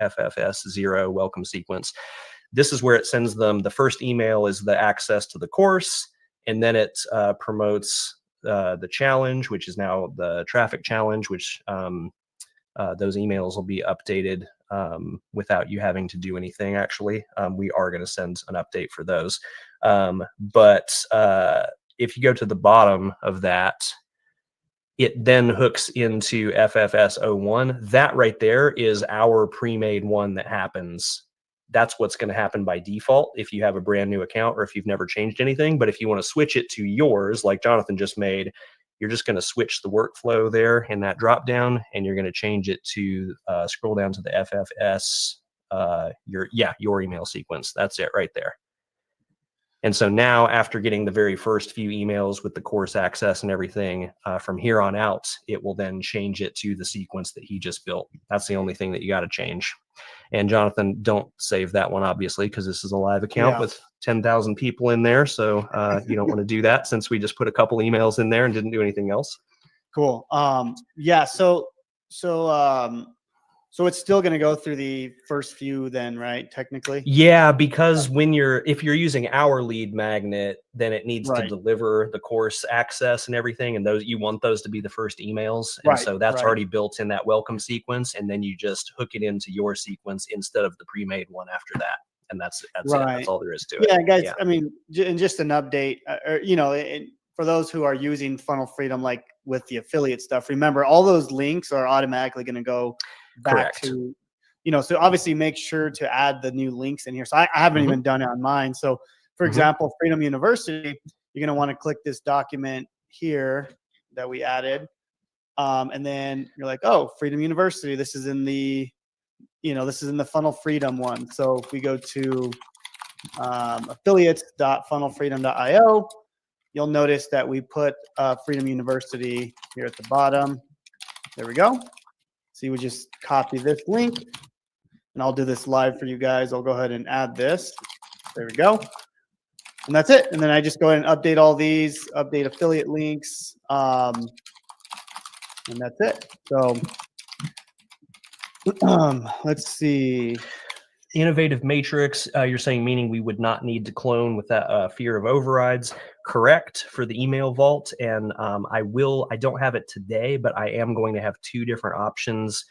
FFS0 welcome sequence. This is where it sends them. The first email is the access to the course. And then it promotes the challenge, which is now the traffic challenge, which those emails will be updated without you having to do anything, actually. We are going to send an update for those. But if you go to the bottom of that, it then hooks into FFS01. That right there is our pre-made one that happens. That's what's going to happen by default if you have a brand new account or if you've never changed anything. But if you want to switch it to yours, like Jonathan just made, you're just going to switch the workflow there in that drop down, and you're going to change it to scroll down to the FFS, your email sequence. That's it right there. And so now, after getting the very first few emails with the course access and everything, from here on out, it will then change it to the sequence that he just built. That's the only thing that you got to change. And Jonathan, don't save that one, obviously, because this is a live account with 10,000 people in there. So you don't want to do that, since we just put a couple emails in there and didn't do anything else. Cool. Yeah. So it's still going to go through the first few then, right? Technically. Yeah, because if you're using our lead magnet, then it needs to deliver the course access and everything, and you want those to be the first emails. And so that's already built in that welcome sequence, and then you just hook it into your sequence instead of the pre-made one after that. And that's it. That's all there is to it. Yeah, guys. Yeah. I mean, and just an update, for those who are using Funnel Freedom, like with the affiliate stuff, remember all those links are automatically going to go back to, so obviously make sure to add the new links in here. So I haven't even done it on mine. So for example, Freedom University, you're going to want to click this document here that we added. And then you're like, oh, Freedom University, this is in the Funnel Freedom one. So if we go to affiliates.funnelfreedom.io, you'll notice that we put Freedom University here at the bottom. There we go. So you would just copy this link, and I'll do this live for you guys. I'll go ahead and add this. There we go. And that's it. And then I just go ahead and update all these, update affiliate links. and that's it. So let's see. Innovative matrix, you're saying meaning we would not need to clone with that fear of overrides. Correct for the email vault. And I don't have it today, but I am going to have two different options,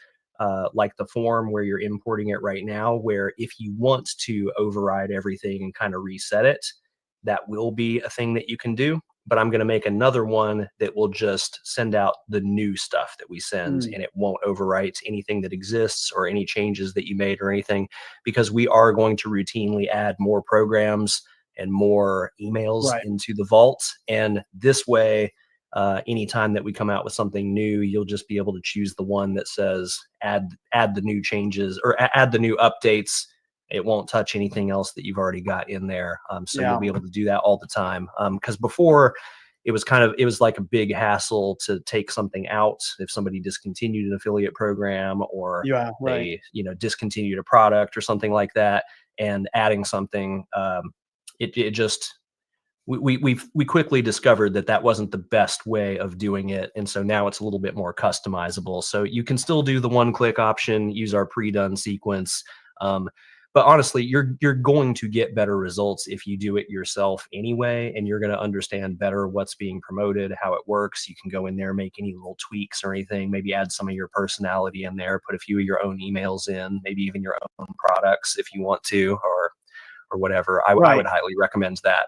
like the form where you're importing it right now, where if you want to override everything and kind of reset it, that will be a thing that you can do. But I'm going to make another one that will just send out the new stuff that we send, and it won't overwrite anything that exists or any changes that you made or anything, because we are going to routinely add more programs and more emails into the vault. And this way, anytime that we come out with something new, you'll just be able to choose the one that says add the new changes or add the new updates. It won't touch anything else that you've already got in there. So you'll be able to do that all the time. Because before it was like a big hassle to take something out if somebody discontinued an affiliate program or they, discontinued a product or something like that, and adding something, we quickly discovered that wasn't the best way of doing it. And so now it's a little bit more customizable. So you can still do the one-click option, use our pre-done sequence. But honestly, you're going to get better results if you do it yourself anyway, and you're going to understand better what's being promoted, how it works. You can go in there, make any little tweaks or anything, maybe add some of your personality in there, put a few of your own emails in, maybe even your own products if you want to, or whatever. I would highly recommend that,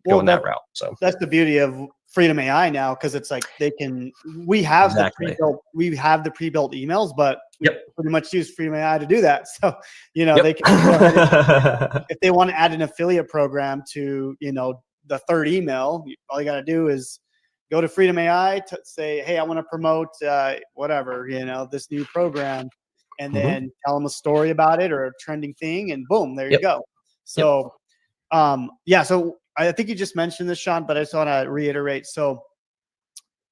going that route. So that's the beauty of Freedom AI now, because it's like we have the pre-built emails, but we pretty much use Freedom AI to do that. So they can if they want to add an affiliate program to the third email, all you got to do is go to Freedom AI to say, hey, I want to promote whatever, this new program, and then tell them a story about it or a trending thing, and boom, there you go. So so I think you just mentioned this, Sean, but I just want to reiterate. So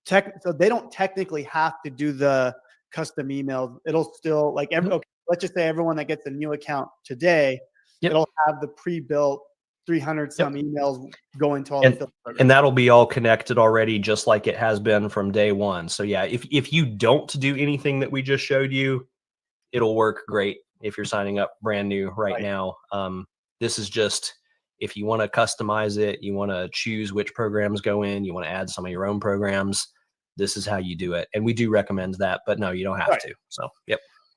they don't technically have to do the custom emails. It'll still let's just say everyone that gets a new account today, it'll have the pre-built 300 some emails going to all the programs. And that'll be all connected already, just like it has been from day one. So yeah, if you don't do anything that we just showed you, it'll work great if you're signing up brand new right now. This is just, if you want to customize it, you want to choose which programs go in, you want to add some of your own programs, this is how you do it. And we do recommend that, but no, you don't have to. So,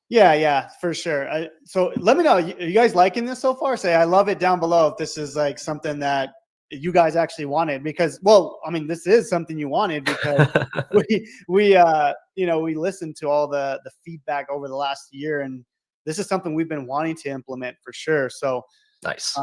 Yeah, for sure. So let me know, are you guys liking this so far? Say I love it down below if this is like something that you guys actually wanted, because, well, I mean, this is something you wanted, because we listened to all the feedback over the last year, and this is something we've been wanting to implement for sure. So nice.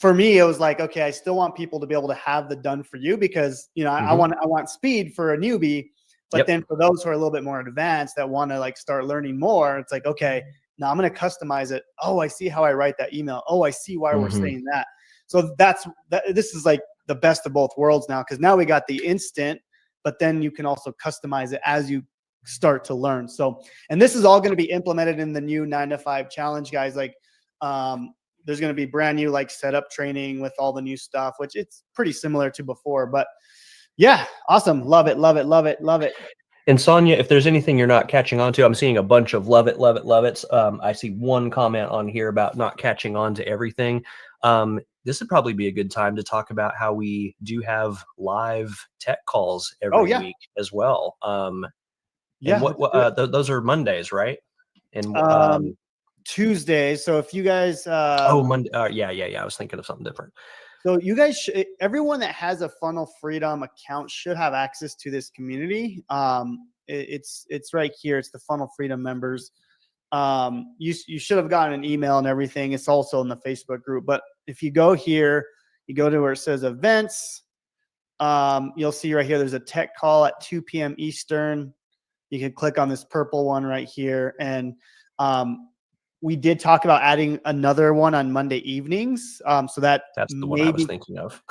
For me, it was like, okay, I still want people to be able to have the done for you, because I want speed for a newbie, but then for those who are a little bit more advanced that want to like start learning more, it's like, okay, now I'm going to customize it. Oh, I see how I write that email. Oh, I see why we're saying that. So this is like the best of both worlds now, because now we got the instant, but then you can also customize it as you start to learn. So, and this is all going to be implemented in the new 9-to-5 challenge, guys. Like, there's going to be brand new like setup training with all the new stuff, which it's pretty similar to before. But yeah, awesome. Love it, love it, love it, love it. And Sonia, if there's anything you're not catching on to, I'm seeing a bunch of love it, love it, love it. I see one comment on here about not catching on to everything. This would probably be a good time to talk about how we do have live tech calls every week as well. Those are Mondays, right? And Tuesdays. So if you guys Monday, I was thinking of something different. So you guys everyone that has a Funnel Freedom account should have access to this community. It's right here. It's the Funnel Freedom members. You should have gotten an email and everything. It's also in the Facebook group. But if you go here, you go to where it says events. You'll see right here there's a tech call at 2 p.m. Eastern. You can click on this purple one right here, and we did talk about adding another one on Monday evenings. So that's the one I was thinking of.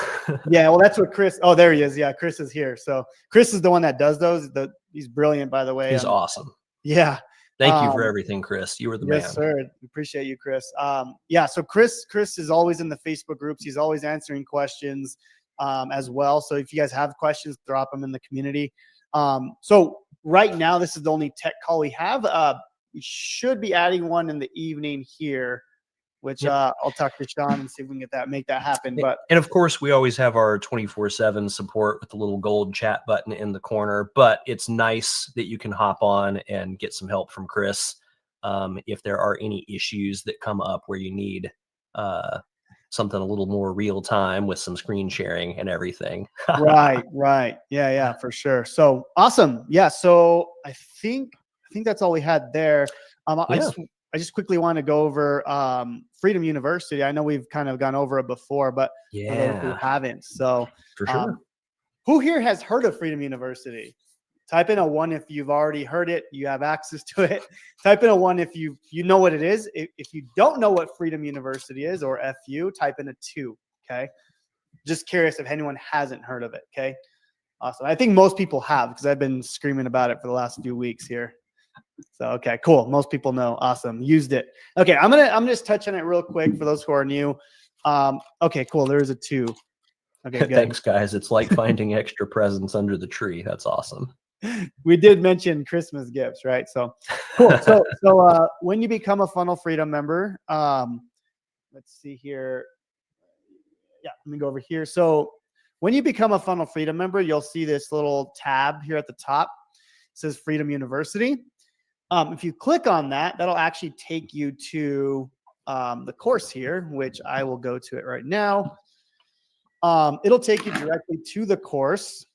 Yeah, well, that's what Chris. Oh, there he is. Yeah, Chris is here. So Chris is the one that does those. He's brilliant, by the way. He's awesome. Yeah. Thank you for everything, Chris. You were the man. Yes, sir. Appreciate you, Chris. So Chris is always in the Facebook groups. He's always answering questions as well. So if you guys have questions, drop them in the community. So right now, this is the only tech call we have. We should be adding one in the evening here, which Yep. I'll talk to Sean and see if we can make that happen. But And of course, we always have our 24/7 support with the little gold chat button in the corner. But it's nice that you can hop on and get some help from Chris if there are any issues that come up where you need something a little more real time with some screen sharing and everything. right. Yeah, for sure. So awesome. Yeah. So I think that's all we had there. Yeah. I just quickly want to go over Freedom University. I know we've kind of gone over it before, but for those who Yeah, haven't, so for sure. who here has heard of Freedom University? Type in a 1 if you've already heard it, you have access to it. Type in a 1 if you know what it is. If you don't know what Freedom University is, or FU, type in a 2. Okay. Just curious if anyone hasn't heard of it. Okay. Awesome. I think most people have, because I've been screaming about it for the last few weeks here. So, okay, cool. Most people know. Awesome. Used it. Okay. I'm gonna just touch on it real quick for those who are new. Okay, cool. There's a 2. Okay, good. Thanks, guys. It's like finding extra presents under the tree. That's awesome. We did mention Christmas gifts, right? So cool. So when you become a Funnel Freedom member, let's see here. Yeah, let me go over here. So when you become a Funnel Freedom member, you'll see this little tab here at the top. It says Freedom University. If you click on that, that'll actually take you to the course here, which I will go to it right now. It'll take you directly to the course,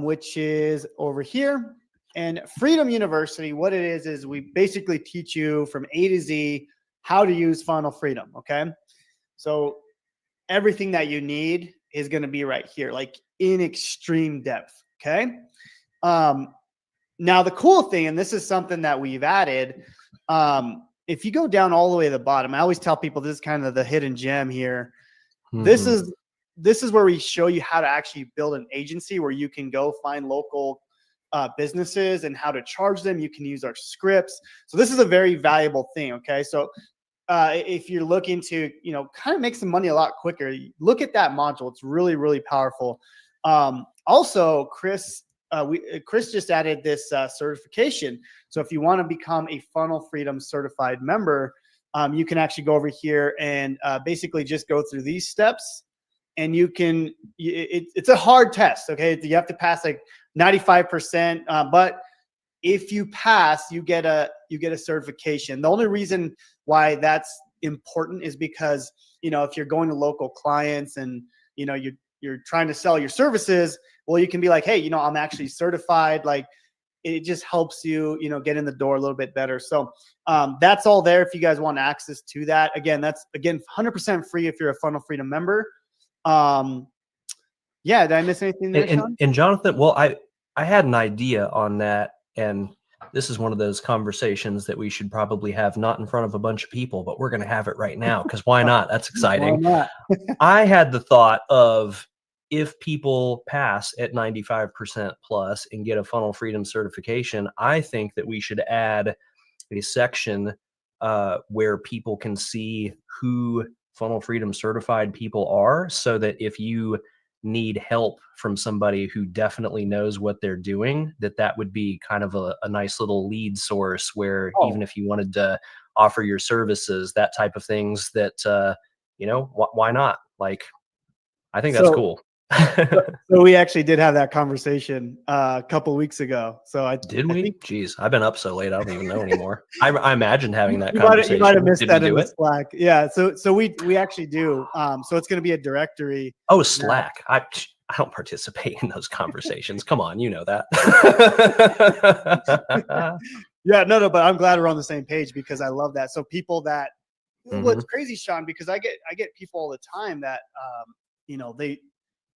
which is over here. And Freedom University, what it is we basically teach you from A to Z how to use Funnel Freedom. Okay. So everything that you need is going to be right here, like in extreme depth. Okay. Now the cool thing, and this is something that we've added, if you go down all the way to the bottom, I always tell people this is kind of the hidden gem here. This is where we show you how to actually build an agency where you can go find local businesses and how to charge them. You can use our scripts. So this is a very valuable thing. Okay. So if you're looking to, kind of make some money a lot quicker, look at that module. It's really, really powerful. Also, Chris just added this certification. So if you want to become a Funnel Freedom certified member, you can actually go over here and basically just go through these steps, and you can. It's a hard test. Okay, you have to pass like 95%, but if you pass, you get a certification. The only reason why that's important is because if you're going to local clients and you're trying to sell your services, well, you can be like, hey, I'm actually certified. Like, it just helps you, get in the door a little bit better. So that's all there if you guys want access to that. Again, that's 100% free if you're a Funnel Freedom member. Yeah, did I miss anything there, Sean? And Jonathan, well, I had an idea on that, and this is one of those conversations that we should probably have not in front of a bunch of people, but we're going to have it right now, because why not? That's exciting. Why not? I had the thought of, if people pass at 95% plus and get a Funnel Freedom certification, I think that we should add a section where people can see who Funnel Freedom certified people are, so that if you need help from somebody who definitely knows what they're doing, that would be kind of a nice little lead source where even if you wanted to offer your services, that type of things, that, why not? Like, I think that's cool. So we actually did have that conversation a couple of weeks ago. So I think, Jeez, I've been up so late, I don't even know anymore. I imagined having that you conversation. might have missed Did that we in do the it? Slack. Yeah. So we actually do. So it's going to be a directory. Oh, Slack. I don't participate in those conversations. Come on, you know that. Yeah, no, but I'm glad we're on the same page, because I love that. So people that, what's crazy, Sean, because I get people all the time that,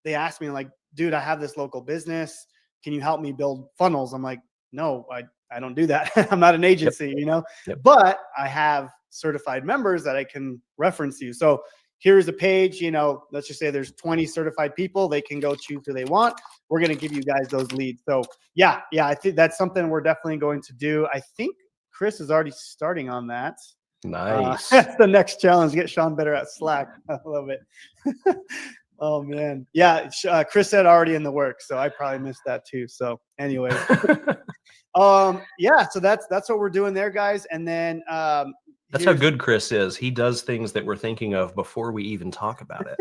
they ask me like, dude, I have this local business. Can you help me build funnels? I'm like, no, I don't do that. I'm not an agency, Yep. but I have certified members that I can reference you. So here's a page, let's just say there's 20 certified people. They can go choose who they want. We're going to give you guys those leads. So yeah, I think that's something we're definitely going to do. I think Chris is already starting on that. Nice. That's the next challenge. Get Sean better at Slack. I love it. Oh man, yeah. Chris said already in the works, so I probably missed that too. So, anyways, yeah. So that's what we're doing there, guys. And then That's how good Chris is. He does things that we're thinking of before we even talk about it.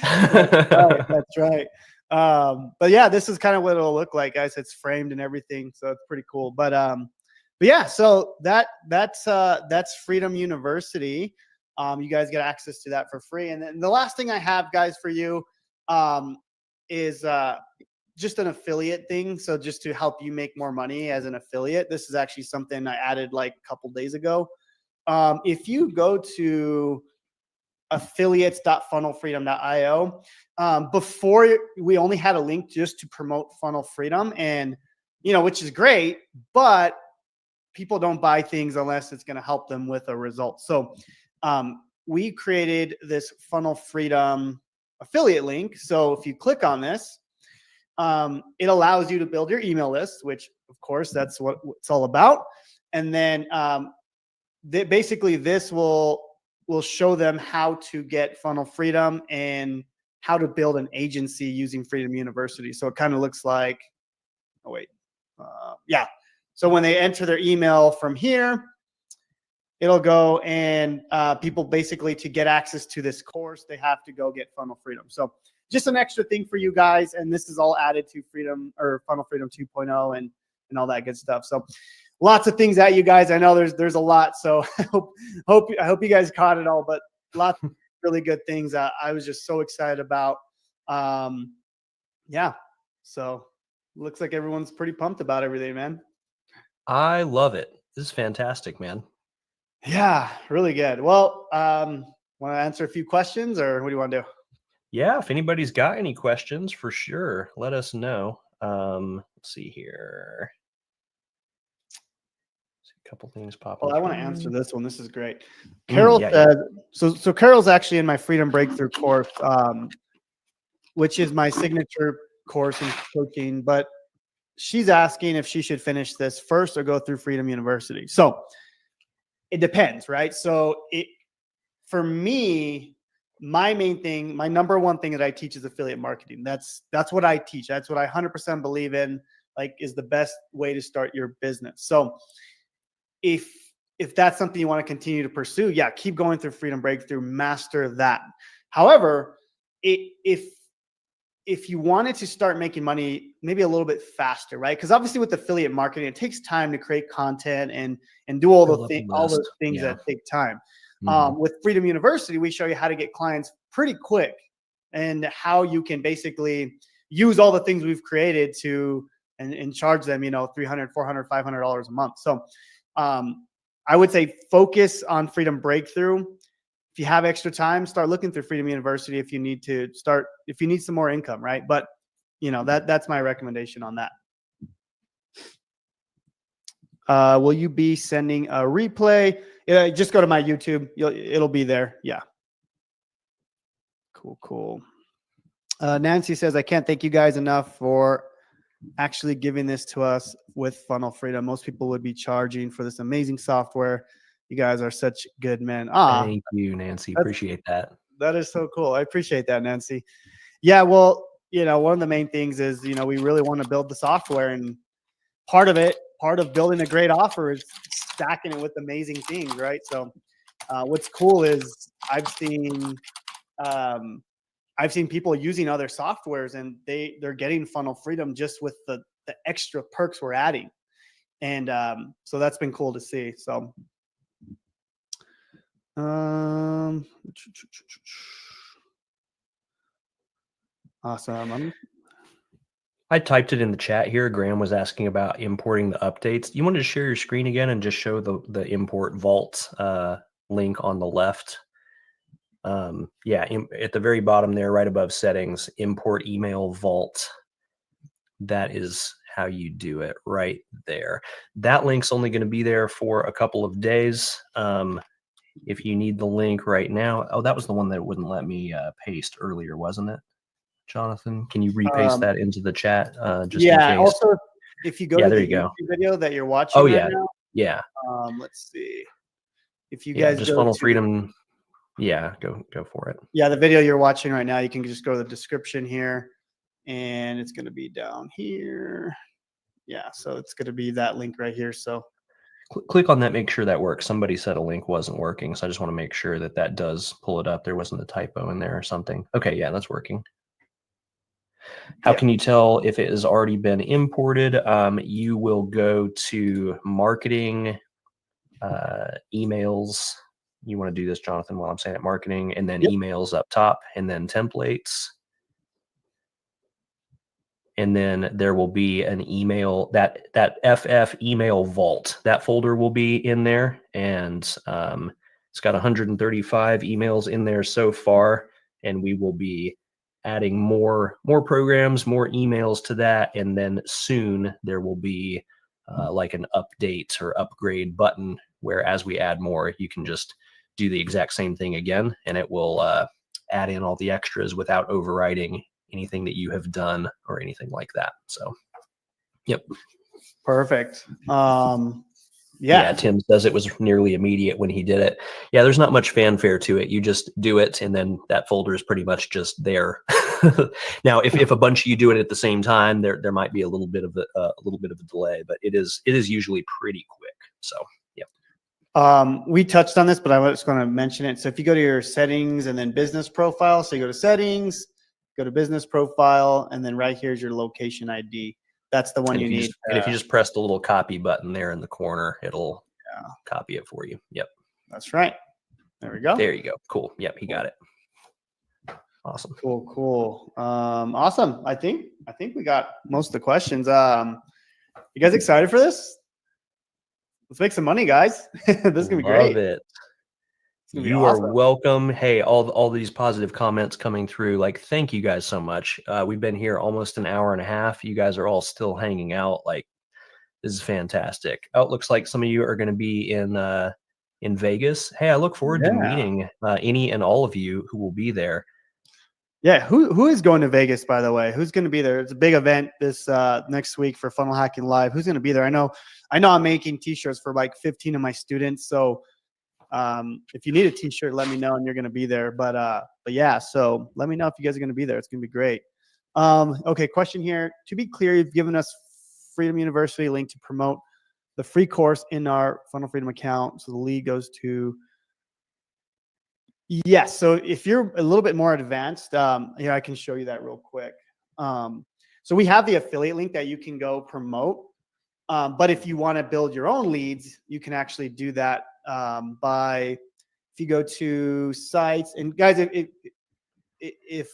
That's right. But yeah, this is kind of what it'll look like, guys. It's framed and everything, so it's pretty cool. But yeah, so that's Freedom University. You guys get access to that for free. And then the last thing I have, guys, for you is just an affiliate thing. So just to help you make more money as an affiliate. This is actually something I added like a couple days ago. If you go to affiliates.funnelfreedom.io, before we only had a link just to promote Funnel Freedom, and which is great, but people don't buy things unless it's going to help them with a result. So we created this Funnel Freedom affiliate link. So if you click on this, it allows you to build your email list, which of course that's what it's all about. And then basically this will show them how to get Funnel Freedom and how to build an agency using Freedom University. So it kind of looks like, yeah. So when they enter their email from here, it'll go and people basically, to get access to this course, they have to go get Funnel Freedom. So just an extra thing for you guys. And this is all added to Funnel Freedom 2.0 and all that good stuff. So lots of things at you guys. I know there's a lot. So I hope you guys caught it all, but lots of really good things I was just so excited about. Yeah. So looks like everyone's pretty pumped about everything, man. I love it. This is fantastic, man. Yeah, really good. Well, want to answer a few questions, or what do you want to do? Yeah, if anybody's got any questions, for sure, let us know. Let's see here. A couple things popping. Well, I want to answer this one. This is great. Carol said, so Carol's actually in my Freedom Breakthrough course, which is my signature course in coaching, but she's asking if she should finish this first or go through Freedom University. So it depends, right? So for me, my main thing, my number one thing that I teach is affiliate marketing. That's what I teach. That's what I 100% believe in, like, is the best way to start your business. So if that's something you want to continue to pursue, yeah, keep going through Freedom Breakthrough, master that. However, if you wanted to start making money maybe a little bit faster, right? Because obviously with affiliate marketing, it takes time to create content and do all those things that take time. Mm-hmm. With Freedom University, we show you how to get clients pretty quick and how you can basically use all the things we've created to and charge them, $300, $400, $500 a month. So I would say focus on Freedom Breakthrough. If you have extra time, start looking through Freedom University if you need some more income, right? But that's my recommendation on that. Will you be sending a replay? Just go to my YouTube. It'll be there. Yeah. Cool. Nancy says, I can't thank you guys enough for actually giving this to us with Funnel Freedom. Most people would be charging for this amazing software. You guys are such good men. Thank you, Nancy. Appreciate that. That is so cool. I appreciate that, Nancy. Yeah, well, one of the main things is, we really want to build the software, and part of building a great offer is stacking it with amazing things, right? So what's cool is I've seen people using other softwares, and they're getting Funnel Freedom just with the extra perks we're adding. And so that's been cool to see. So awesome. I typed it in the chat here. Graham was asking about importing the updates. You wanted to share your screen again and just show the import vault link on the left. Yeah, at the very bottom there, right above settings, import email vault. That is how you do it right there. That link's only going to be there for a couple of days. If you need the link right now, that was the one that wouldn't let me paste earlier, wasn't it? Jonathan, can you repaste that into the chat? Just in case? Also, if you go to the YouTube video that you're watching now, yeah. let's see. If you guys just Funnel Freedom Yeah, go for it. Yeah, the video you're watching right now, you can just go to the description here, and it's going to be down here. Yeah, so it's going to be that link right here. So Click on that, make sure that works. Somebody said a link wasn't working, so I just want to make sure that that does pull it up. There wasn't a typo in there or something. Okay, yeah, that's working. How Yeah. can you tell if it has already been imported? You will go to marketing, emails. You want to do this, Jonathan, while I'm saying it, marketing, and then Yep. emails up top, and then templates. And then there will be an email, that FF email vault, that folder will be in there. And it's got 135 emails in there so far. And we will be adding more programs, more emails to that. And then soon there will be like an update or upgrade button where as we add more, you can just do the exact same thing again. And it will add in all the extras without overriding anything that you have done or anything like that. So, yep. Perfect. Yeah, Tim says it was nearly immediate when he did it. Yeah, there's not much fanfare to it. You just do it, and then that folder is pretty much just there. Now, if a bunch of you do it at the same time, there might be a little bit of a delay, but it is usually pretty quick. So, yeah. We touched on this, but I was going to mention it. So if you go to your settings and then business profile, so you go to settings, go to business profile, and then right here's your location ID. That's the one you need. And if you just press the little copy button there in the corner, it'll copy it for you. Yep. That's right. There we go. There you go. Cool. Yep, he got it. Awesome. Cool. Awesome. I think we got most of the questions. You guys excited for this? Let's make some money, guys. This is gonna be great. Love it. You awesome. are welcome. Hey, all these positive comments coming through. Like, thank you guys so much. We've been here almost an hour and a half. You guys are all still hanging out. Like, this is fantastic. Oh, it looks like some of you are going to be in Vegas. Hey, I look forward to meeting any and all of you who will be there. Yeah, who is going to Vegas, by the way? Who's going to be there? It's a big event this next week for Funnel Hacking Live. Who's going to be there? I know I'm making t-shirts for like 15 of my students. So if you need a t-shirt, let me know and you're going to be there. But yeah, so let me know if you guys are going to be there. It's going to be great. Okay, question here. To be clear, you've given us Freedom University link to promote the free course in our Funnel Freedom account. So the lead goes to, yes. So if you're a little bit more advanced, here, I can show you that real quick. So we have the affiliate link that you can go promote. But if you want to build your own leads, you can actually do that by, if you go to sites, and guys, if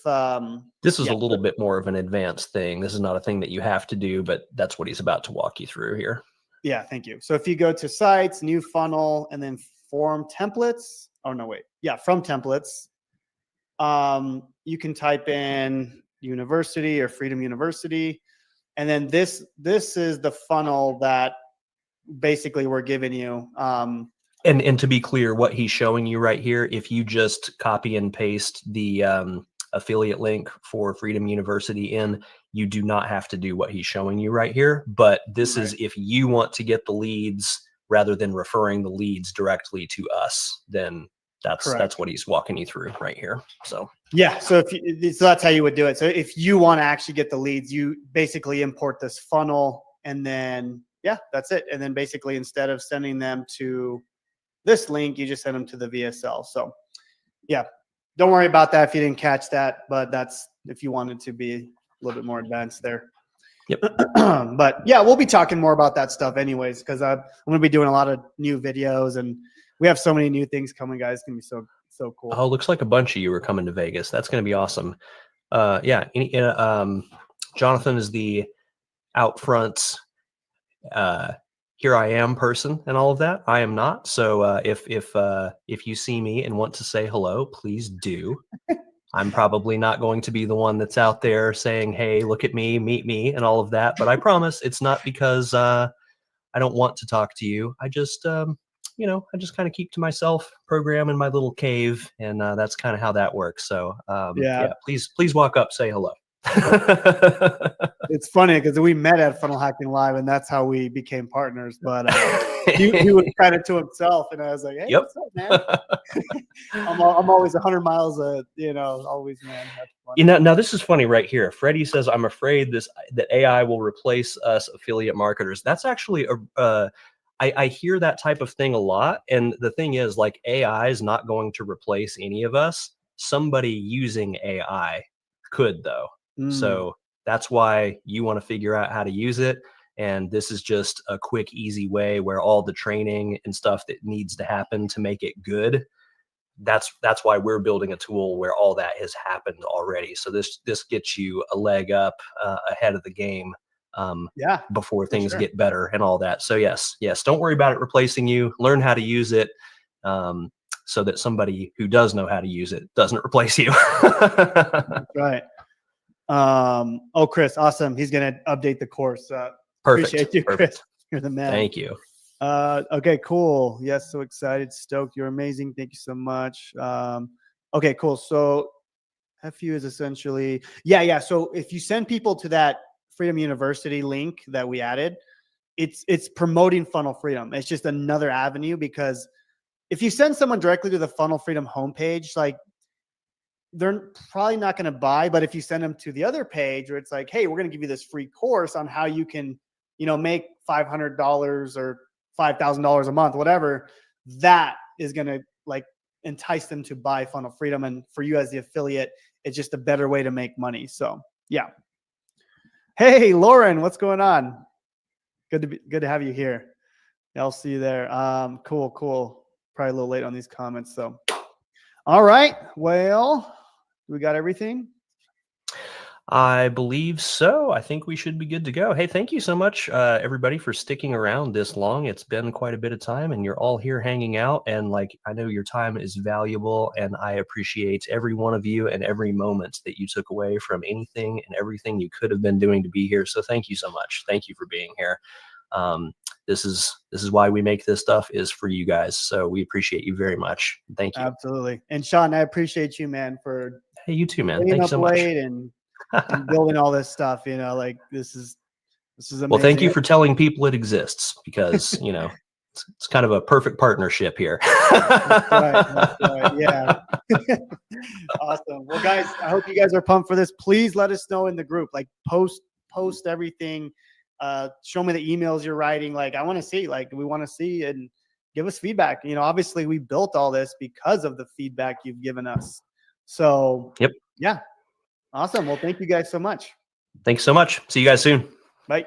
this is a little bit more of an advanced thing. This is not a thing that you have to do, but that's what he's about to walk you through here. Yeah, thank you. So if you go to sites, new funnel, and then form templates, oh no, wait. Yeah, from templates, you can type in university or Freedom University. And then this is the funnel that basically we're giving you. And to be clear, what he's showing you right here, if you just copy and paste the affiliate link for Freedom University in, you do not have to do what he's showing you right here. But this is if you want to get the leads rather than referring the leads directly to us, then that's what he's walking you through right here. So yeah, so so that's how you would do it. So if you want to actually get the leads, you basically import this funnel, and then yeah, that's it. And then basically instead of sending them to this link, you just send them to the VSL. So yeah, don't worry about that if you didn't catch that, but that's if you wanted to be a little bit more advanced there. Yep. But yeah, we'll be talking more about that stuff anyways, because I'm going to be doing a lot of new videos, and we have so many new things coming, guys. It's going to be so cool. Oh, looks like a bunch of you are coming to Vegas. That's going to be awesome. Yeah. Jonathan is the out front, here I am person and all of that. I am not. So if you see me and want to say hello, please do. I'm probably not going to be the one that's out there saying, hey, look at me, meet me, and all of that. But I promise it's not because I don't want to talk to you. I just, I just kind of keep to myself, program in my little cave. And that's kind of how that works. So yeah, please walk up, say hello. It's funny because we met at Funnel Hacking Live, and that's how we became partners. But he was kind of to himself, and I was like, "Hey, Yep. what's up, man?" I'm always 100 miles, always, man. That's funny. Now this is funny right here. Freddie says, "I'm afraid that AI will replace us affiliate marketers." That's actually I hear that type of thing a lot, and the thing is, like, AI is not going to replace any of us. Somebody using AI could, though. So that's why you want to figure out how to use it. And this is just a quick, easy way where all the training and stuff that needs to happen to make it good. That's why we're building a tool where all that has happened already. So this gets you a leg up ahead of the game before things get better and all that. So yes, don't worry about it replacing you. Learn how to use it so that somebody who does know how to use it doesn't replace you. That's right. Oh, Chris, awesome. He's going to update the course. Perfect. Appreciate you, Chris. You're the man. Thank you. Okay, cool. Yes, so excited, stoked. You're amazing. Thank you so much. Okay, cool. So FU is essentially, yeah. So if you send people to that Freedom University link that we added, it's promoting Funnel Freedom. It's just another avenue, because if you send someone directly to the Funnel Freedom homepage, like, they're probably not going to buy. But if you send them to the other page where it's like, hey, we're going to give you this free course on how you can, make $500 or $5,000 a month, whatever, that is going to like entice them to buy Funnel Freedom. And for you as the affiliate, it's just a better way to make money. So yeah. Hey, Lauren, what's going on? Good to have you here. I'll see you there. Cool. Probably a little late on these comments. So, all right. Well, we got everything. I believe so. I think we should be good to go. Hey, thank you so much, everybody, for sticking around this long. It's been quite a bit of time, and you're all here hanging out. And like, I know your time is valuable, and I appreciate every one of you and every moment that you took away from anything and everything you could have been doing to be here. So thank you so much. Thank you for being here. This is why we make this stuff, is for you guys. So we appreciate you very much. Thank you. Absolutely. And Sean, I appreciate you, man, for hey, you too, man. Thanks so much. And building all this stuff, like this is amazing. Well, thank you for telling people it exists, because it's kind of a perfect partnership here. That's right. Yeah. Awesome. Well, guys, I hope you guys are pumped for this. Please let us know in the group, like post everything. Show me the emails you're writing. Like, I want to see, we want to see, and give us feedback. Obviously we built all this because of the feedback you've given us. So yep. Yeah. Awesome. Well, thank you guys so much. Thanks so much. See you guys soon. Bye.